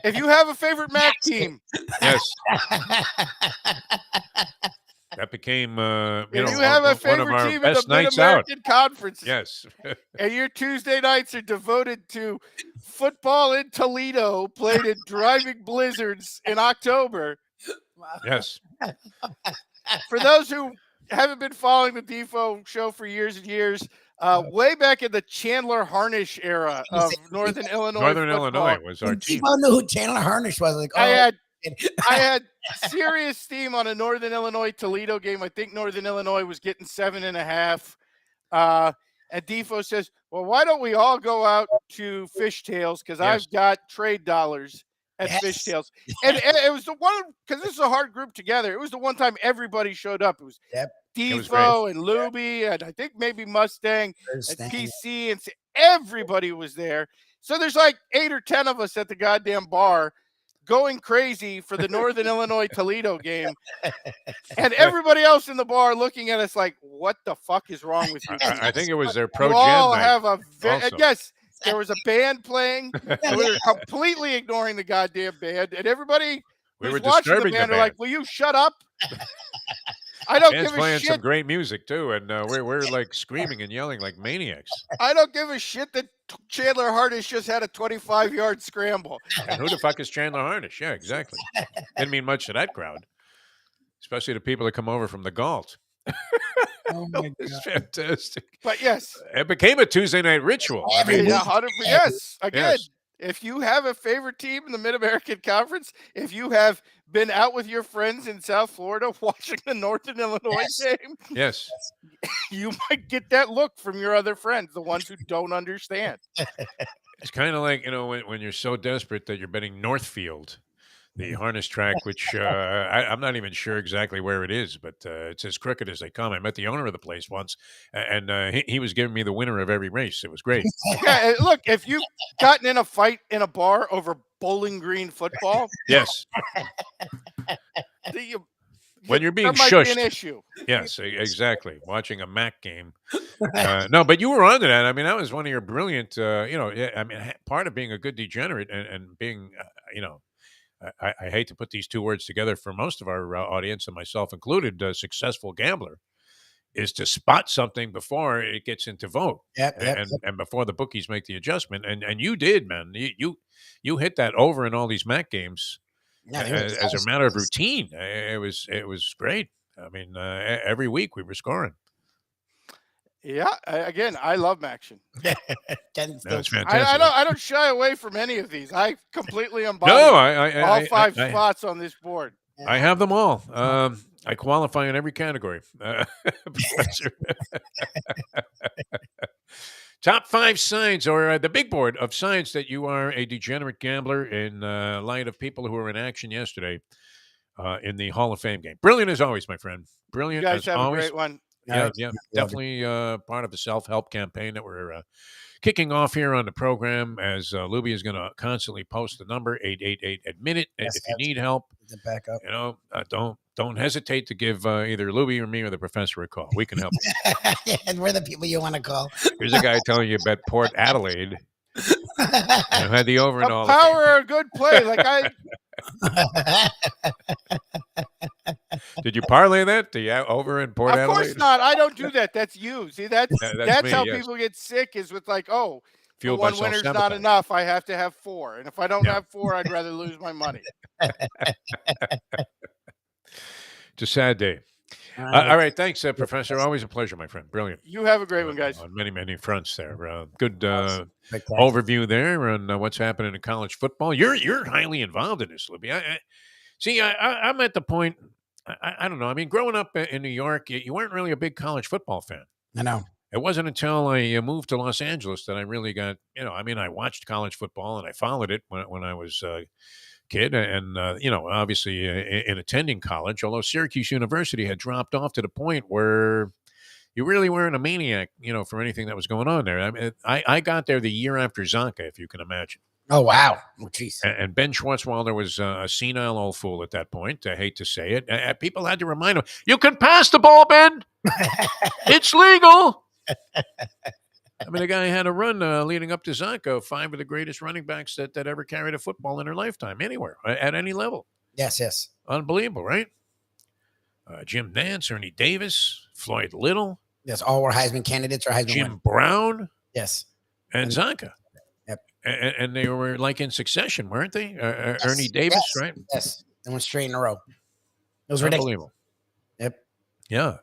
If you have a favorite MAC team. Yes. That became, you have a favorite team in the Mid-American Conference. Yes. And your Tuesday nights are devoted to football in Toledo, played in driving blizzards in October. Yes. For those who haven't been following the Defo show for years and years, way back in the Chandler Harnish era of Northern Illinois. Northern Illinois was our team. People knew who Chandler Harnish was. Like, I had serious steam on a Northern Illinois Toledo game. I think Northern Illinois was getting 7.5. And Defo says, "Well, why don't we all go out to Fishtails? Because I've got trade dollars at Fishtails." And it was the one, because this is a hard group together. It was the one time everybody showed up. It was Defo and Lubie, and I think maybe Mustang and PC, and everybody was there. So there's like 8 or 10 of us at the goddamn bar. going crazy for the Northern Illinois Toledo game, and everybody else in the bar looking at us like, "What the fuck is wrong with you?" I think it was their pro You jam all night. have a also. yes. There was a band playing, and we were completely ignoring the goddamn band, and everybody We who's were watching the disturbing the band are band. like, "Will you shut up?" I don't Band's give a playing shit. some great music too, and we're like screaming and yelling like maniacs. I don't give a shit that Chandler Hardish just had a 25-yard scramble. And who the fuck is Chandler Harnish? Yeah, exactly. Didn't mean much to that crowd, especially the people that come over from the Galt. Oh my It's God. fantastic. But yes, It became a Tuesday night ritual. I Every mean, week. 100. Yes, again, Yes. if you have a favorite team in the Mid-American Conference, if you have been out with your friends in South Florida watching the Northern Illinois game, Yes. you might get that look from your other friends, the ones who don't understand. It's kind of like, when you're so desperate that you're betting Northfield, the harness track, which I'm not even sure exactly where it is, but it's as crooked as they come. I met the owner of the place once, and he was giving me the winner of every race. It was great. Yeah, look, if you've gotten in a fight in a bar over Bowling Green football, Yes. When you're being there might be shushed. an issue. Yes, exactly. Watching a MAC game. No, but you were on to that. I mean, that was one of your brilliant, I mean, part of being a good degenerate and being, I hate to put these two words together for most of our audience and myself included, a successful gambler, is to spot something before it gets into vote. Yep. And before the bookies make the adjustment. And you did, man. You hit that over in all these MAC games. Yeah, they were As a matter of routine. It was great. I mean, every week we were scoring. Yeah, again, I love action. That's fantastic. I don't shy away from any of these. I completely embody all five spots on this board. I have them all. I qualify in every category. Professor. Top 5 signs, or the big board of signs that you are a degenerate gambler in light of people who were in action yesterday in the Hall of Fame game. Brilliant as always, my friend. Brilliant You guys as have always. a great one. Yeah, definitely part of the self-help campaign that we're kicking off here on the program, as Lubie is going to constantly post the number 888-ADMIT. Yes, if you need help, back up. Don't hesitate to give either Lubie or me or the professor a call. We can help you. And we're the people you want to call. Here's a guy telling you bet Port Adelaide. Had the over and all. Power a good play. Like Did you parlay that? Over in Port Adelaide? Of course not. I don't do that. That's you. See, that's me, how yes. people get sick, is with like, oh, Fueled by one winner's not self-sabotage. enough. I have to have 4. And if I don't have 4, I'd rather lose my money. It's a sad day. All right. Thanks, Professor. Always a pleasure, my friend. Brilliant. You have a great one, guys. On many, many fronts there. Good overview there on what's happening in college football. You're highly involved in this, Libby. I'm at the point, I don't know. I mean, growing up in New York, you weren't really a big college football fan. I know. It wasn't until I moved to Los Angeles that I really got, I watched college football and I followed it when I was a kid. And, obviously in attending college, although Syracuse University had dropped off to the point where you really weren't a maniac, for anything that was going on there. I mean, I got there the year after Zonka, if you can imagine. Oh, wow. Oh, jeez. And Ben Schwartzwalder was a senile old fool at that point. I hate to say it. People had to remind him, you can pass the ball, Ben. It's legal. I mean, the guy had a run leading up to Zonka, 5 of the greatest running backs that ever carried a football in their lifetime, anywhere, at any level. Yes. Unbelievable, right? Jim Nance, Ernie Davis, Floyd Little. Yes, all were Heisman candidates or Heisman Jim winners. Brown. Yes. And Zonka. Yep. And they were like in succession, weren't they? Ernie Davis, right? Yes. They went straight in a row. It was unbelievable. Ridiculous. Yep. Yeah.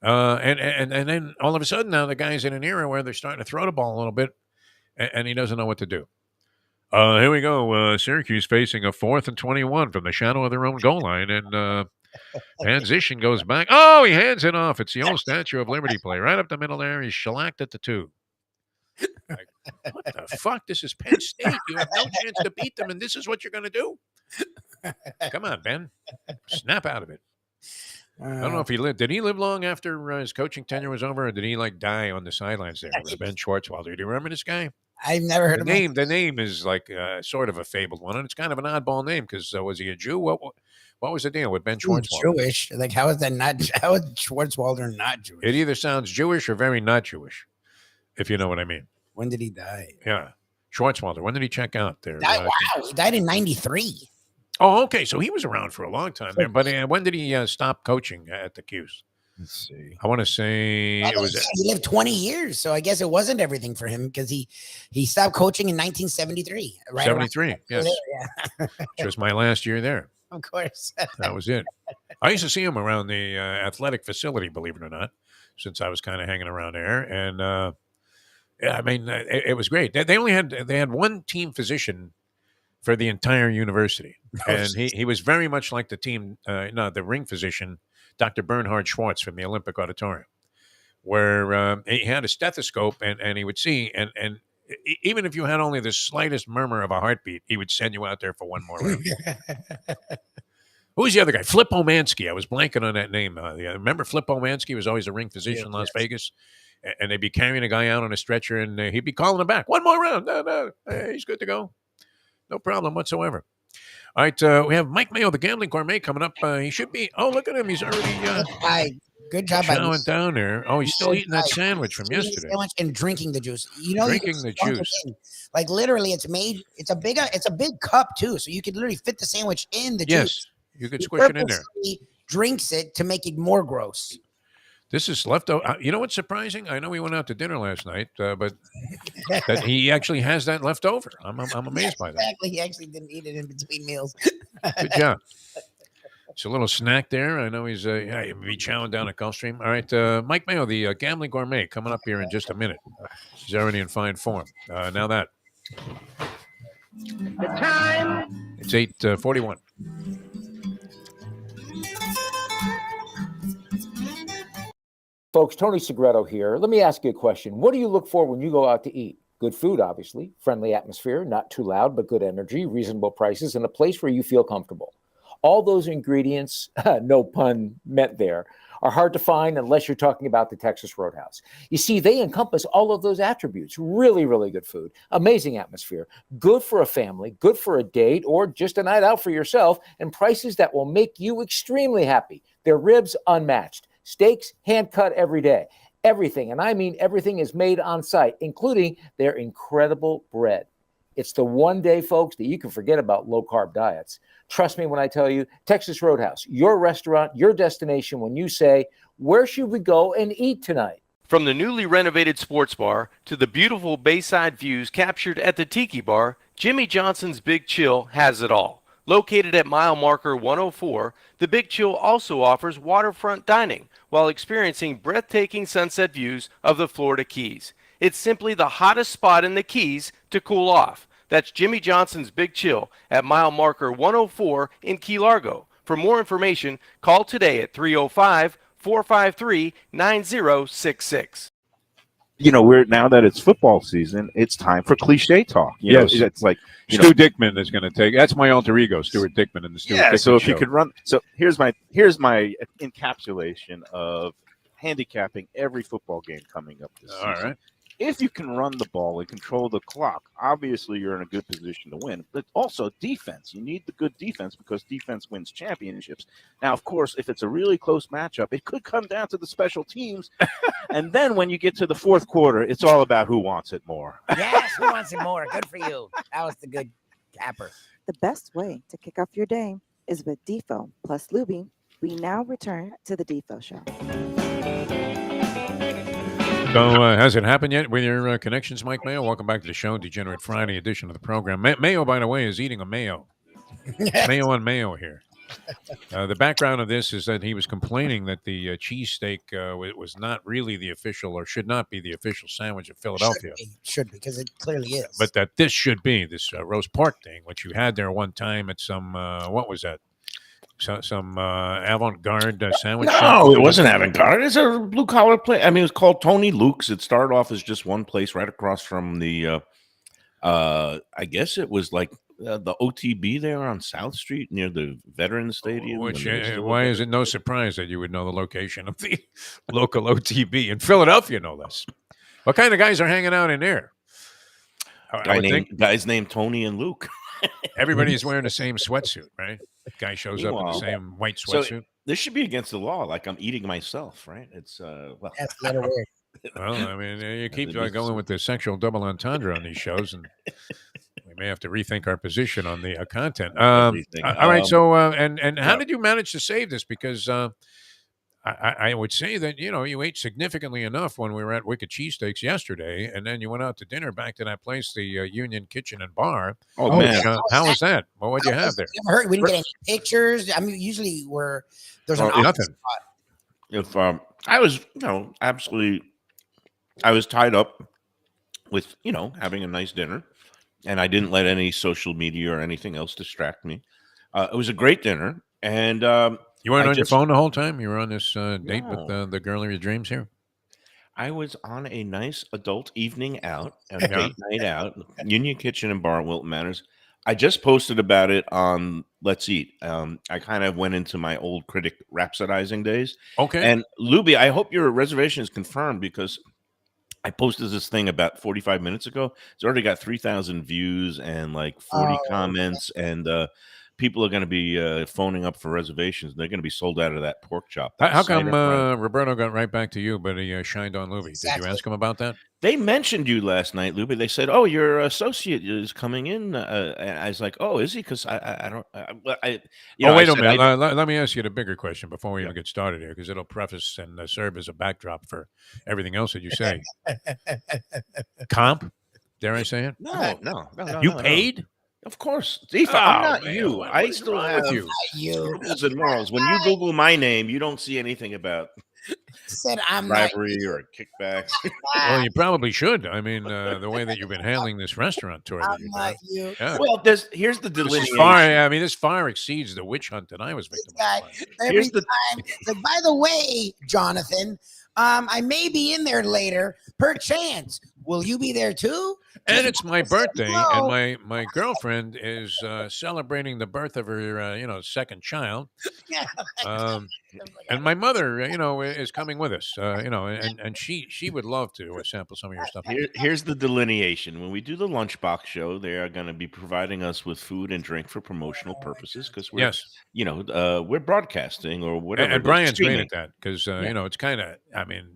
And then all of a sudden now the guy's in an era where they're starting to throw the ball a little bit, and he doesn't know what to do. Here we go. Syracuse facing a 4th and 21 from the shadow of their own goal line, and transition goes back. Oh, he hands it off. It's the old Statue of Liberty play right up the middle there. He's shellacked at the 2. Like, what the fuck? This is Penn State. You have no chance to beat them, and this is what you're going to do? Come on, Ben. Snap out of it. I don't know if he lived. Did he live long after his coaching tenure was over, or did he die on the sidelines there with Ben Schwartzwalder? Do you remember this guy? I've never heard of him. The name is like sort of a fabled one, and it's kind of an oddball name because was he a Jew? What was the deal with Ben Schwartzwalder? Jewish. Like, how is that not? How is Schwartzwalder not Jewish? It either sounds Jewish or very not Jewish, if you know what I mean. When did he die? Yeah, Schwartzwalder. When did he check out there? Wow, he died in '93. Oh, okay. So he was around for a long time there. But when did he stop coaching at the Qs? Let's see. I want to say it was. He lived 20 years, so I guess it wasn't everything for him because he stopped coaching in 1973. Right, 73. Yes, yeah. which was my last year there. Of course. That was it. I used to see him around the athletic facility, believe it or not, since I was kind of hanging around there. And yeah, I mean, it was great. They only had one team physician for the entire university, and he was very much like the ring physician, Dr. Bernhard Schwartz from the Olympic Auditorium, where he had a stethoscope and he would see and even if you had only the slightest murmur of a heartbeat, he would send you out there for one more round. Who was the other guy? Flip Omansky. I was blanking on that name. Remember Flip Omansky was always a ring physician in Las Vegas? And they'd be carrying a guy out on a stretcher, and he'd be calling him back. One more round. No. He's good to go. No problem whatsoever. All right, we have Mike Mayo, the Gambling Gourmet, coming up. He should be. Oh, look at him. He's already good job. Chowing down there. Oh, he's still eating that sandwich from yesterday. Sandwich and drinking the juice. Drinking the juice. Like literally, it's a big cup too, so you could literally fit the sandwich in the juice. Yes, you could squish it in there. Drinks it to make it more gross. This is leftover. You know what's surprising? I know we went out to dinner last night, but that he actually has that left over. I'm amazed by that. Exactly. He actually didn't eat it in between meals. Good job. It's a little snack there. I know he'll be chowing down at Gulfstream. All right, Mike Mayo, the Gambling Gourmet, coming up here in just a minute. He's already in fine form. Now that. The time. It's 8:41. Folks, Tony Segreto here. Let me ask you a question. What do you look for when you go out to eat? Good food, obviously, friendly atmosphere, not too loud, but good energy, reasonable prices, and a place where you feel comfortable. All those ingredients, no pun meant there, are hard to find unless you're talking about the Texas Roadhouse. You see, they encompass all of those attributes. Really, really good food, amazing atmosphere, good for a family, good for a date, or just a night out for yourself, and prices that will make you extremely happy. Their ribs unmatched. Steaks hand cut every day. Everything, and I mean everything, is made on site, including their incredible bread. It's the one day, folks, that you can forget about low-carb diets. Trust me when I tell you, Texas Roadhouse, your restaurant, your destination when you say, where should we go and eat tonight? From the newly renovated sports bar to the beautiful bayside views captured at the Tiki Bar, Jimmy Johnson's Big Chill has it all. Located at mile marker 104, the Big Chill also offers waterfront dining while experiencing breathtaking sunset views of the Florida Keys. It's simply the hottest spot in the Keys to cool off. That's Jimmy Johnson's Big Chill at mile marker 104 in Key Largo. For more information, call today at 305-453-9066. Now that it's football season, it's time for cliche talk. Yes, it's like Stu Dickman is going to take. That's my alter ego, Stuart Dickman, and the Stuart Dickman so if show. you could run. So here's my encapsulation of handicapping every football game coming up this season. All right. If you can run the ball and control the clock, obviously you're in a good position to win. But also defense. You need the good defense because defense wins championships. Now, of course, if it's a really close matchup, it could come down to the special teams. And then when you get to the fourth quarter, it's all about who wants it more. Yes, who wants it more? Good for you. That was the good capper. The best way to kick off your day is with Defo plus Lubie. We now return to the Defo Show. So has it happened yet with your connections, Mike Mayo? Welcome back to the show, Degenerate Friday edition of the program. Mayo, by the way, is eating a mayo. Mayo on mayo here. The background of this is that he was complaining that the cheesesteak was not really the official, or should not be the official sandwich of Philadelphia. Should be, because it clearly is. But that this should be, this roast pork thing, which you had there one time at some, what was that? Some avant-garde sandwich No, shop? it wasn't avant-garde. It's a blue-collar place. I mean, it was called Tony Luke's. It started off as just one place right across from the, I guess it was like the OTB there on South Street near the Veterans Stadium. Which, why is it no surprise that you would know the location of the local OTB in Philadelphia, no less? What kind of guys are hanging out in there? I would think guys named Tony and Luke. everybody's wearing the same sweatsuit, right? Guy shows up in the Meanwhile, same white So sweatsuit. this should be against the law. Like I'm eating myself, right? It's well, That's a little weird. Well, I mean, you keep That'd be going so- with the sexual double entendre on these shows, and we may have to rethink our position on the content. Everything. All right. So, and how yeah. did you manage to save this? Because I would say that you ate significantly enough when we were at Wicked Cheesesteaks yesterday, and then you went out to dinner back to that place, the Union Kitchen and Bar. Oh, man. How was that? What would you have there? You ever heard? We didn't get any pictures. I mean, usually there's an nothing. If I was, absolutely, I was tied up with, having a nice dinner, and I didn't let any social media or anything else distract me. It was a great dinner, and You weren't on your phone the whole time? You were on this date with the girl of your dreams here? I was on a nice adult evening out, a date night out, Union Kitchen and Bar in Wilton Manors. I just posted about it on Let's Eat. I kind of went into my old critic rhapsodizing days. Okay. And Lubie, I hope your reservation is confirmed because I posted this thing about 45 minutes ago. It's already got 3,000 views and like 40 comments, and people are going to be phoning up for reservations. They're going to be sold out of that pork chop. How come Roberto got right back to you, but he shined on Lubie? Exactly. Did you ask him about that? They mentioned you last night, Lubie. They said, "Oh, your associate is coming in." And I was like, "Oh, is he?" Because I don't. Wait a minute. Let me ask you the bigger question before we even get started here, because it'll preface and serve as a backdrop for everything else that you say. Comp? Dare I say it? No. You paid? Of course, Defo. I'm not you. I still have rules and morals. When you Google my name, you don't see anything about said I'm bribery or kickbacks. Well, you probably should. I mean, the way that you've been handling this restaurant tour. I'm not you. Yeah. Well, here's the delineation. This far exceeds the witch hunt that I was victim of. Every time, like, by the way, Jonathan, I may be in there later. Perchance, will you be there too? And it's my birthday, and my girlfriend is celebrating the birth of her, second child. And my mother, is coming with us, and she would love to sample some of your stuff. Here's the delineation. When we do the lunchbox show, they are going to be providing us with food and drink for promotional purposes because we're broadcasting or whatever. And Brian's great at that because it's kind of, when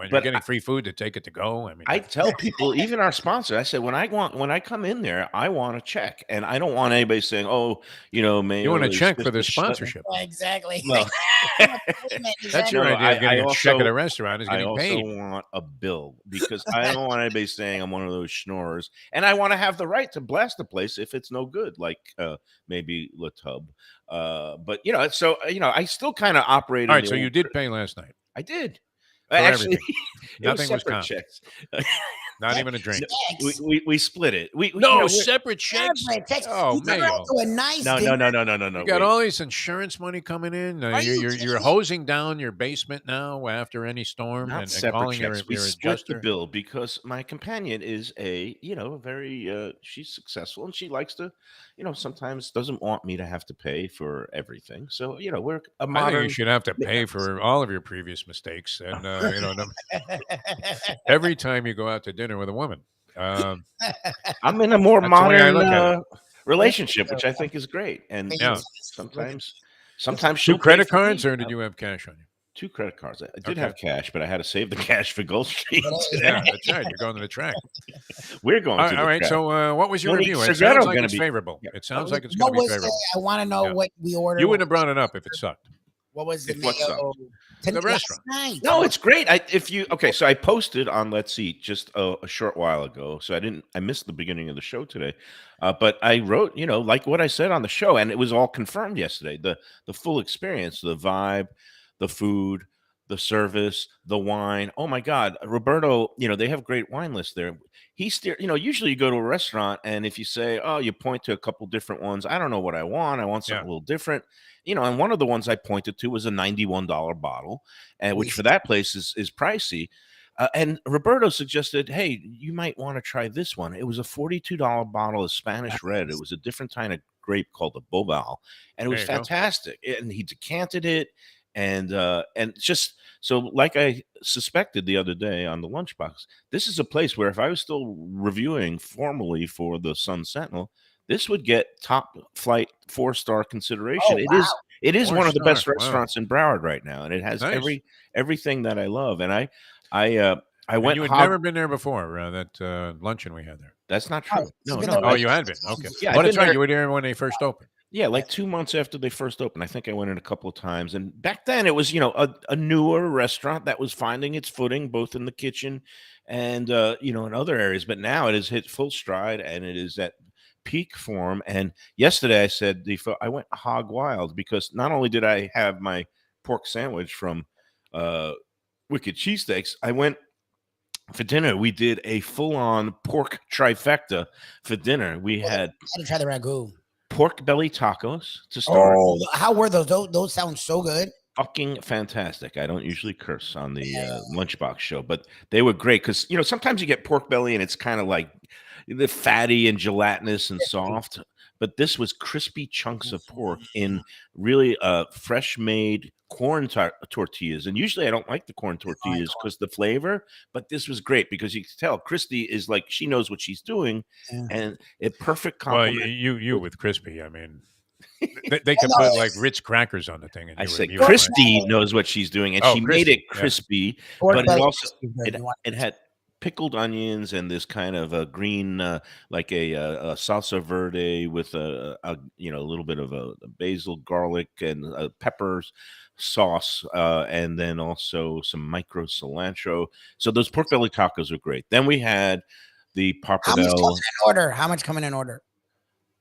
you're getting free food to take it to go. I tell people, even our sponsor, I said when I come in there, I want a check, and I don't want anybody saying, Mayo, you want a check for the sponsorship. Exactly. Well, that's your idea of getting a check at a restaurant is getting paid. I also want a bill because I don't want anybody saying I'm one of those schnorrers, and I want to have the right to blast the place if it's no good, like maybe La Tub. But I still kind of operate. All right, so you did pay last night. I did. Actually, nothing was comp. Checks. Not even a drink. We split it. Separate checks. Oh, Mayo. To a nice No. You got all this insurance money coming in. You're hosing down your basement now after any storm. Not and separate calling checks. We your split adjuster. the bill because my companion is very she's successful and she likes to, sometimes doesn't want me to have to pay for everything. So we're a modern. I think you should have to pay for all of your previous mistakes, and every time you go out to dinner with a woman. I'm in a more modern relationship, which I think is great. And sometimes 2 credit cards, or did you have cash on you? 2 credit cards. I did have cash, but I had to save the cash for Gulfstream. Yeah, that's right. You're going to the track. We're going to the track. All right. So what was your review? It sounds like it's favorable. It sounds like it's going to be favorable. I want to know what we ordered. You wouldn't have brought it up if it sucked. What was the The restaurant. No, it's great. So I posted on Let's Eat just a short while ago. So I missed the beginning of the show today. But I wrote, like what I said on the show, and it was all confirmed yesterday. The full experience, the vibe, the food, the service, the wine. Oh my God, Roberto, they have great wine lists there. Usually you go to a restaurant and if you say, you point to a couple different ones. I don't know what I want. I want something a little different. And one of the ones I pointed to was a $91 bottle, which for that place is pricey. And Roberto suggested, hey, you might want to try this one. It was a $42 bottle of Spanish Red. It was a different kind of grape called the Bobal, and it was fantastic. And he decanted it, And just so, like I suspected the other day on the lunchbox, this is a place where if I was still reviewing formally for the Sun Sentinel, this would get top flight 4-star consideration. Oh, wow. It is one of the best 4-star, wow. restaurants in Broward right now, and it has Nice. everything that I love. And I And went you had hog. never been there before, that luncheon we had there. That's not true. he's No, been no. there Oh, you had been? Okay. Yeah, Oh, I've that's been right. there. You were there when they first opened. Yeah, like 2 months after they first opened. I think I went in a couple of times. And back then it was, a newer restaurant that was finding its footing both in the kitchen and, in other areas. But now it has hit full stride and it is at peak form. And yesterday I said, I went hog wild because not only did I have my pork sandwich from Wicked Cheesesteaks, I went for dinner. We did a full-on pork trifecta for dinner. We had I had to try the ragu. pork belly tacos to start. Oh, how were those? Those sound so good. Fucking fantastic. I don't usually curse on the lunchbox show, but they were great because sometimes you get pork belly and it's kind of like the fatty and gelatinous and soft, but this was crispy chunks of pork in really fresh made corn tortillas. And usually I don't like the corn tortillas because the flavor, but this was great because you can tell Christy is like, she knows what she's doing and it perfect compliment. Well, you with crispy, I mean, they could put like Ritz crackers on the thing. And I you would said be all right. Christy knows what she's doing, and Oh, she made Christy, it yeah. crispy, Pork but it belly also crispy, good. You want it had pickled onions and this kind of a green, like a salsa verde with a little bit of a basil, garlic, and peppers sauce, and then also some micro cilantro. So those pork belly tacos are great. Then we had the How much pappardelle. coming in order? How much coming in order?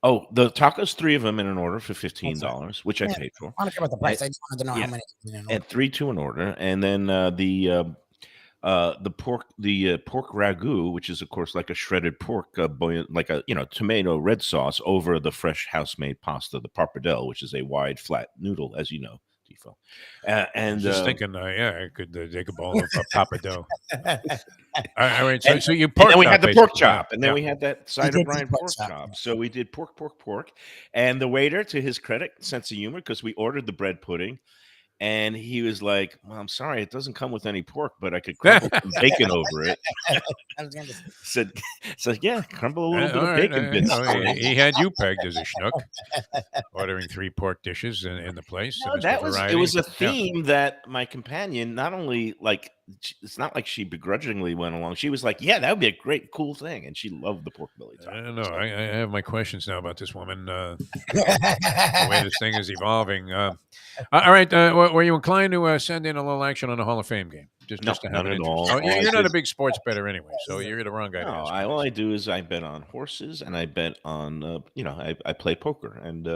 Oh, the tacos, 3 of them in an order for $15, which I paid for. I don't care about the price. I just wanted to know how many coming in order. And 3 to an order, and then the pork ragu, which is of course like a shredded pork, like a tomato red sauce over the fresh house made pasta, the pappardelle, which is a wide flat noodle, as you know, Defo. I was just thinking, I could take a bowl of pappardelle. All right, so you pork. And then we had the pork basically. chop, and then Yeah. we had that cider brine pork chop. So we did pork, and the waiter, to his credit, sense of humor, because we ordered the bread pudding. And he was like, "Well, I'm sorry, it doesn't come with any pork, but I could crumble some bacon over it." Said, "Yeah, crumble a little bit of bacon bits." He had you pegged as a schnook, ordering 3 pork dishes in the place. No, Mr. it Variety. was a Yeah. theme that my companion not only like. It's not like she begrudgingly went along. She was like, "Yeah, that would be a great, cool thing," and she loved the pork belly taco. I don't know. I have my questions now about this woman. The way this thing is evolving. All right. Were you inclined to send in a little action on the Hall of Fame game? Just to have none an at interest? all. Oh, All I you're not did- a big sports better anyway, so you're the wrong guy to No, ask. all I do is I bet on horses and I bet on, I play poker, and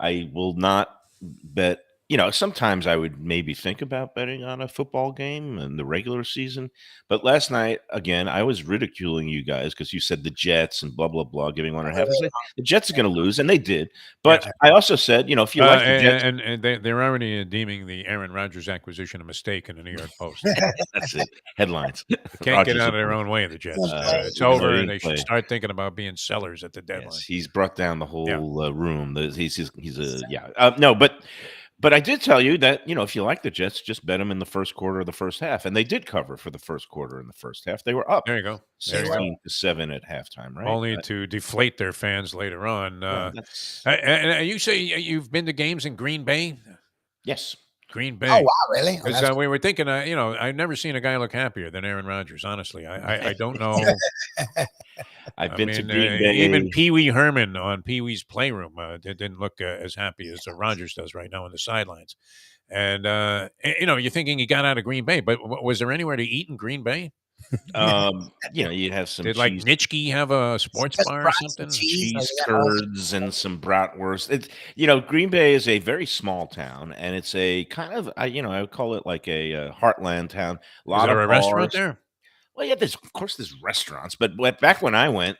I will not bet. Sometimes I would maybe think about betting on a football game in the regular season. But last night, again, I was ridiculing you guys because you said the Jets and blah, blah, blah, giving 1.5. I said, the Jets are going to lose, and they did. But I also said, if you like the Jets. And they're already deeming the Aaron Rodgers acquisition a mistake in the New York Post. That's it. Headlines. They can't get out of their own way, the Jets. It's over, and they should start thinking about being sellers at the deadline. Yes, he's brought down the whole room. No, but I did tell you that, if you like the Jets, just bet them in the first quarter of the first half. And they did cover for the first quarter in the first half. They were up. There you go. 16-7 at halftime, right? Only to deflate their fans later on. And you say you've been to games in Green Bay? Yes. Green Bay. Oh, wow, really? Because we were thinking, I've never seen a guy look happier than Aaron Rodgers, honestly. I don't know. I've been to Green Bay. Even Pee Wee Herman on Pee Wee's Playroom didn't look as happy as Rodgers does right now on the sidelines. And, you're thinking he got out of Green Bay, but was there anywhere to eat in Green Bay? You'd have some Did like Nitschke have a sports bar or something? Cheese curds and some bratwurst. Green Bay is a very small town, and it's a kind of, I would call it like a heartland town. Is there a restaurant there? Well, yeah, there's restaurants, but back when I went,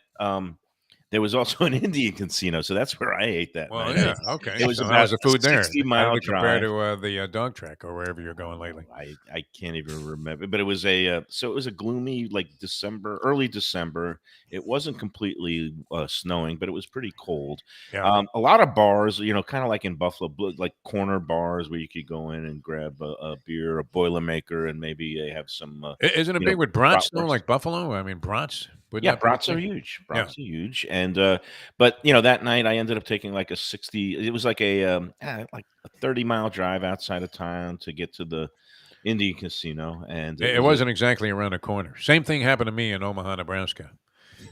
there was also an Indian casino, so that's where I ate that Well, night. yeah, okay. It was So how about was the a food there? 60-mile How did it compare drive. to the dog track or wherever you're going lately? I can't even remember, but it was so it was a gloomy like early December. It wasn't completely snowing, but it was pretty cold. Yeah. A lot of bars, kind of like in Buffalo, like corner bars where you could go in and grab a beer, a Boilermaker, and maybe they have some. Isn't it big with brats though, bratwurst. like Buffalo? I mean, brats. Wouldn't Yeah, that be brats are big? huge. Yeah. Brats are huge, and but that night I ended up taking like a 60. It was like like a 30-mile drive outside of town to get to the Indian casino, and It wasn't exactly around the corner. Same thing happened to me in Omaha, Nebraska.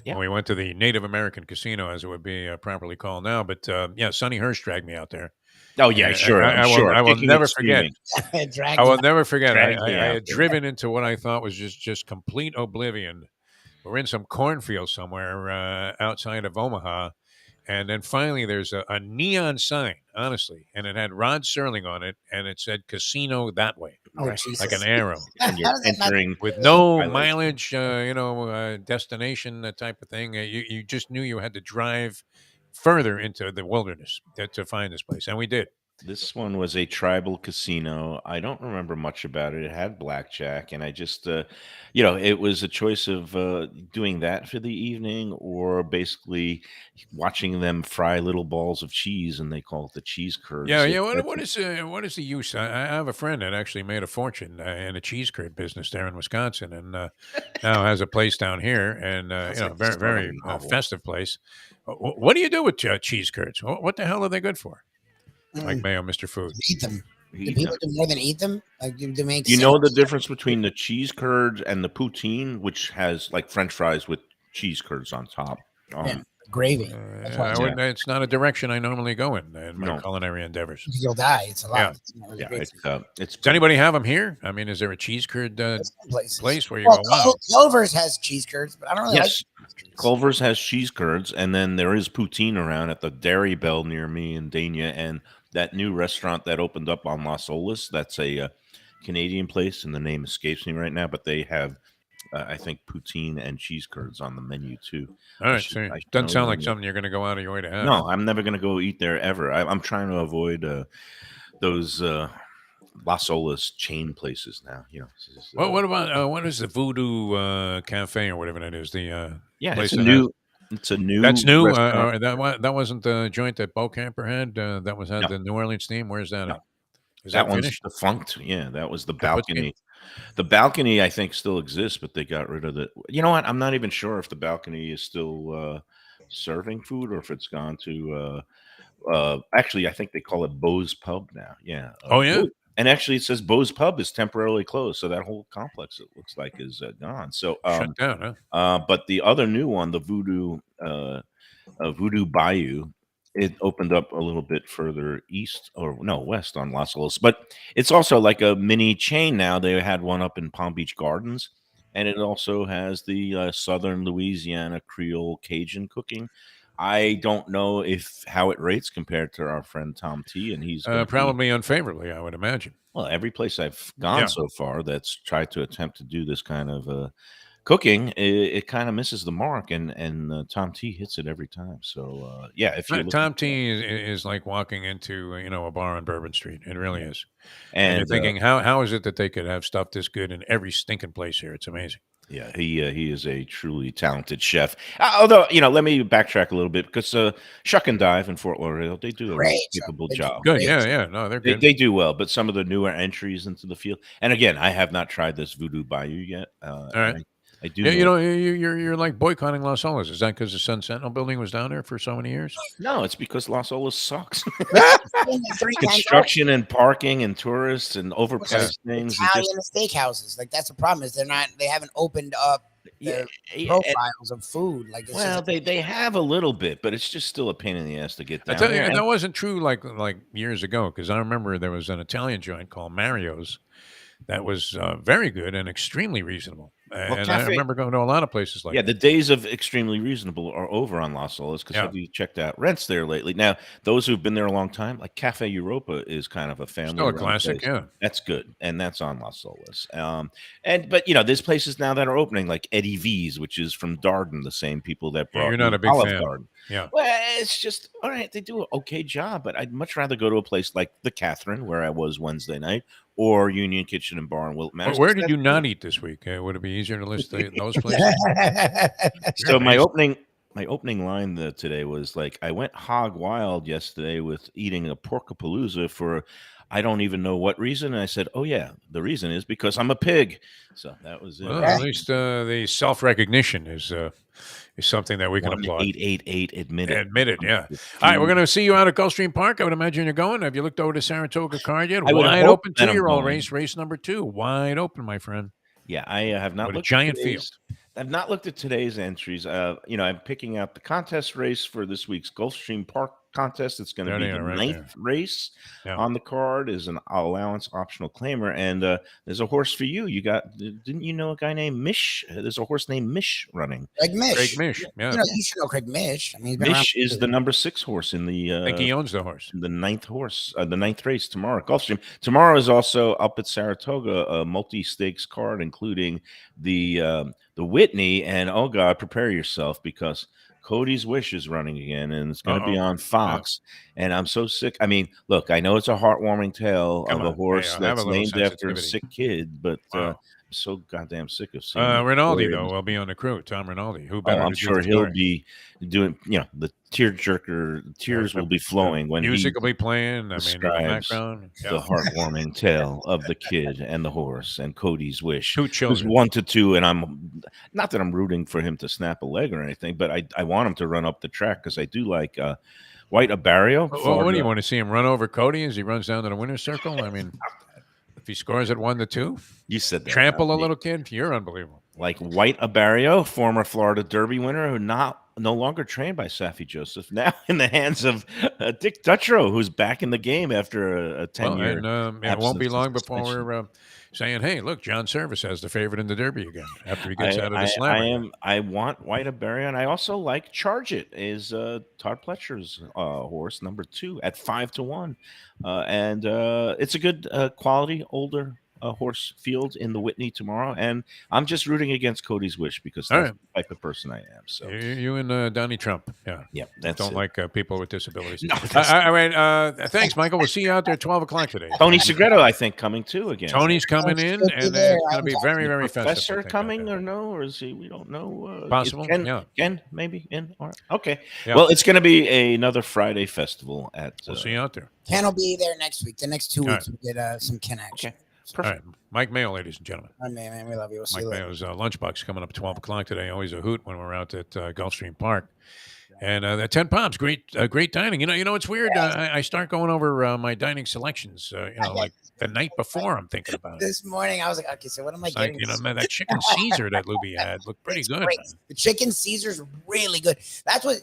Yeah. When we went to the Native American Casino, as it would be properly called now. But yeah, Sonny Hirsch dragged me out there. Oh yeah, And sure. I will Kicking never and forget. screaming. I will never forget. I Dragged me out had there. driven into what I thought was just complete oblivion. We're in some cornfield somewhere outside of Omaha. And then finally, there's a neon sign, honestly, and it had Rod Serling on it, and it said "Casino that way," Oh, like Jesus. an arrow, And you're entering with no violation. mileage, destination, that type of thing. You just knew you had to drive further into the wilderness to find this place, and we did. This one was a tribal casino. I don't remember much about it. It had blackjack, and I just, it was a choice of doing that for the evening or basically watching them fry little balls of cheese, and they call it the cheese curds. Yeah, yeah. What is the use? I have a friend that actually made a fortune in a cheese curd business there in Wisconsin, and now has a place down here, and very very festive place. What do you do with cheese curds? What the hell are they good for? Like Mayo, Mr. Food. Eat them. Do people do more than eat them? Like, do they make You know the sandwiches? difference between the cheese curds and the poutine, which has like French fries with cheese curds on top. Gravy. That's why It's not a direction I normally go in my No. culinary endeavors. you'll die. It's a lot. Yeah, it's Does anybody have them here? I mean, is there a cheese curd place where you Well, go, wow? Clover's has cheese curds, but I don't really Yes, like Culver's has cheese curds, and then there is poutine around at the Dairy Bell near me in Dania, and that new restaurant that opened up on Las Olas. That's a Canadian place, and the name escapes me right now, but they have, I think, poutine and cheese curds on the menu too. All right, so it doesn't sound like something you're going to go out of your way to have. No, I'm never going to go eat there ever. I'm trying to avoid those Las Olas chain places now. Well, what about what is the Voodoo Cafe or whatever that is? The place it's a that new. It's a new. That's new. restaurant. That wasn't the joint that Bo Camper had. Had No. the New Orleans theme. Where's that? No. At? Is That that one's finished? defunct. Yeah, that was the Kaputski? balcony. The balcony, I think, still exists, but they got rid of it. You know what? I'm not even sure if the balcony is still serving food or if it's gone to. Actually, I think they call it Bo's Pub now. Yeah. Oh yeah. And actually, it says Bo's Pub is temporarily closed, so that whole complex, it looks like, is gone. So Shut down, huh? but the other new one, the Voodoo Bayou, it opened up a little bit further east or no west on Las Olas, but it's also like a mini chain now. They had one up in Palm Beach Gardens, and it also has the Southern Louisiana Creole Cajun cooking. I don't know how it rates compared to our friend Tom T, and he's gonna be- Probably unfavorably, I would imagine. well, every place I've gone Yeah. so far that's tried to attempt to do this kind of cooking, it kind of misses the mark, and Tom T hits it every time. So yeah, if you Tom T is like walking into a bar on Bourbon Street. It really is. And, you're thinking, how is it that they could have stuff this good in every stinking place here? It's amazing. yeah, he is a truly talented chef. Although let me backtrack a little bit because Shuck and Dive in Fort Lauderdale, they do a Great capable job. job. Good, yeah, no, they're They, good. they do well, but some of the newer entries into the field, and again, I have not tried this Voodoo Bayou yet. All right. I do. Yeah, you're like boycotting Los Olas. Is that because the Sun Sentinel building was down there for so many years? No, it's because Las Olas sucks. 3 times Construction and parking and tourists and overpriced things. Italian steakhouses. Like that's the problem is they haven't opened up their profiles of food. Like it's Well, they have a little bit, but it's just still a pain in the ass to get I down tell you, there. that wasn't true like years ago because I remember there was an Italian joint called Mario's that was very good and extremely reasonable. And I remember going to a lot of places like yeah, that. the days of extremely reasonable are over on Las Olas because have you checked out rents there lately? Now, those who've been there a long time, like Cafe Europa is kind of a family Still a classic, place. yeah. That's good, and that's on Las Olas. But there's places now that are opening, like Eddie V's, which is from Darden, the same people that brought You're not you a big Olive fan. Garden. Yeah. Well, it's just all right. They do an okay job, but I'd much rather go to a place like the Catherine, where I was Wednesday night, or Union Kitchen and Bar in Wilton Manors. Where did you not eat this week? Would it be easier to list those places? So my opening line today was like, I went hog wild yesterday with eating a porkapalooza for I don't even know what reason. And I said, oh yeah, the reason is because I'm a pig. So that was it. Well, at least the self-recognition is something that we can applaud. 888 admit it. Admit it, yeah. All right, we're going to see you out at Gulfstream Park. I would imagine you're going. Have you looked over to Saratoga Card yet? Wide open 2-year-old race number 2. Wide open, my friend. Yeah, I have not looked at giant field. I've not looked at today's entries. I'm picking out the contest race for this week's Gulfstream Park contest. It's going to be the ninth race on the card is an allowance optional claimer. And there's a horse for you. Didn't you know a guy named Mish? There's a horse named Mish running. Craig Mish. Craig Mish, yeah. You should know Craig Mish. I mean, Mish is the number 6 horse in the I think he owns the horse. The ninth race tomorrow at Gulfstream. Tomorrow is also up at Saratoga, a multi-stakes card, including the Whitney. And oh God, prepare yourself because Cody's Wish is running again, and it's going to be on Fox. Yeah. And I'm so sick. I mean, look, I know it's a heartwarming tale of a horse that's named after a sick kid, but I'm so goddamn sick of seeing Rinaldi, though, will be on the crew. Tom Rinaldi, who better? I'm sure he'll be doing, the tearjerker. Tears will be flowing when music will be playing. I mean, in the describes background. the heartwarming tale of the kid and the horse and Cody's Wish. 2 children. Who's 1 to 2, and I'm not that I'm rooting for him to snap a leg or anything, but I want him to run up the track because I do like White Abarrio. What do you want to see him run over Cody as he runs down to the winner's circle? I mean, if he scores at 1 to 2, you said that. Trample a little kid. You're unbelievable. Like White Abarrio, former Florida Derby winner, who no longer trained by Safi Joseph, now in the hands of Dick Dutrow, who's back in the game after a 10-year. It won't be long before we're saying, "Hey, look, John Service has the favorite in the Derby again." After he gets out of the slammer. I want White Abarrio, and I also like Charge It, is Todd Pletcher's horse, number 2 at 5 to 1, and it's a good quality older horse field in the Whitney tomorrow, and I'm just rooting against Cody's Wish because that's the type of person I am. So you and Donnie Trump, that's don't like people with disabilities. No, all right, thanks, Michael. We'll see you out there at 12 o'clock today. Tony Segreto, I think, coming too again. Tony's coming in, and it's going to be very, very festive. Professor coming or no, or is he? We don't know. Possible. Ken maybe in. All right. Okay. Yeah. Well, it's going to be another Friday festival at. We'll see you out there. Ken will be there next week. The next 2 weeks, we'll get some Ken action. Okay. Perfect. All right. Mike Mayo, ladies and gentlemen. All right, man, we love you. We'll see Mike you later. Mayo's lunchbox coming up at 12 o'clock today. Always a hoot when we're out at Gulfstream Park. And that 10 pounds, great dining. You know, it's weird. I start going over my dining selections. Like the night before, I'm thinking about it. This morning, I was like, okay, so what am I getting? Man, that chicken Caesar that Lubie had looked pretty good. The chicken Caesar's really good. That's what,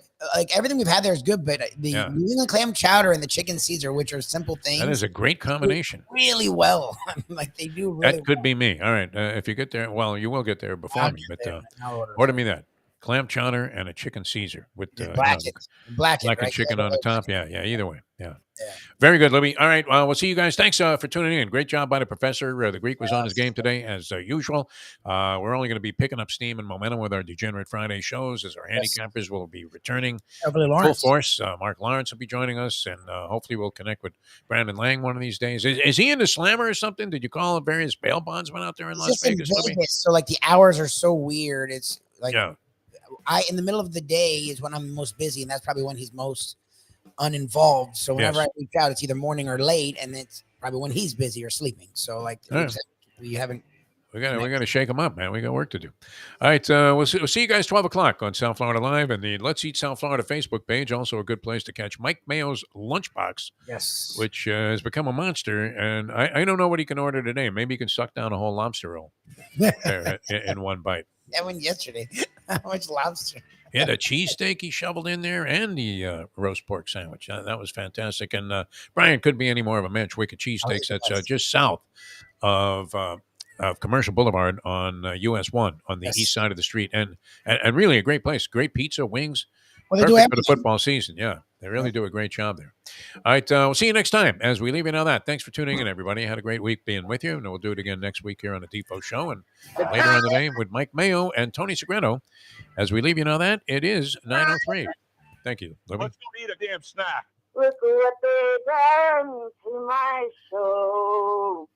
everything we've had there is good, but the New England clam chowder and the chicken Caesar, which are simple things. That is a great combination. Really well. They do really That could be me. All right. If you get there, well, you will get there before me, but order me that. Clam chowder and a chicken Caesar with blackened chicken on the top. Yeah, either way. Yeah. Very good, Libby. All right, we'll see you guys. Thanks for tuning in. Great job by the professor. The Greek was on his game today, as usual. We're only going to be picking up steam and momentum with our Degenerate Friday shows as our handicappers will be returning full force. Mark Lawrence will be joining us, and hopefully we'll connect with Brandon Lang one of these days. Is he in the slammer or something? Did you call various bail bondsmen out there in Las Vegas? So, the hours are so weird. It's like... Yeah. In the middle of the day is when I'm most busy, and that's probably when he's most uninvolved. So whenever I reach out, it's either morning or late, and it's probably when he's busy or sleeping. So we haven't. We got to shake him up, man. We got work to do. All right, we'll see you guys 12 o'clock on South Florida Live and the Let's Eat South Florida Facebook page. Also a good place to catch Mike Mayo's Lunchbox, which has become a monster. And I don't know what he can order today. Maybe he can suck down a whole lobster roll in one bite. That one yesterday. How much lobster? He had a cheesesteak he shoveled in there and the roast pork sandwich. That was fantastic. And Brian couldn't be any more of a match. Wicked Cheesesteaks. That's just south of of Commercial Boulevard on US 1 on the east side of the street. And really a great place. Great pizza, wings. Well, they do Perfect for the everything. football season. Yeah, they really do a great job there. All right, we'll see you next time as we leave you on that. Thanks for tuning in, everybody. Had a great week being with you, and we'll do it again next week here on the Defo Show and later on today with Mike Mayo and Tony Segreto. As we leave you on that, it is 9:03. Thank you, Lubie. Let's go eat a damn snack. Look what they done to my soul.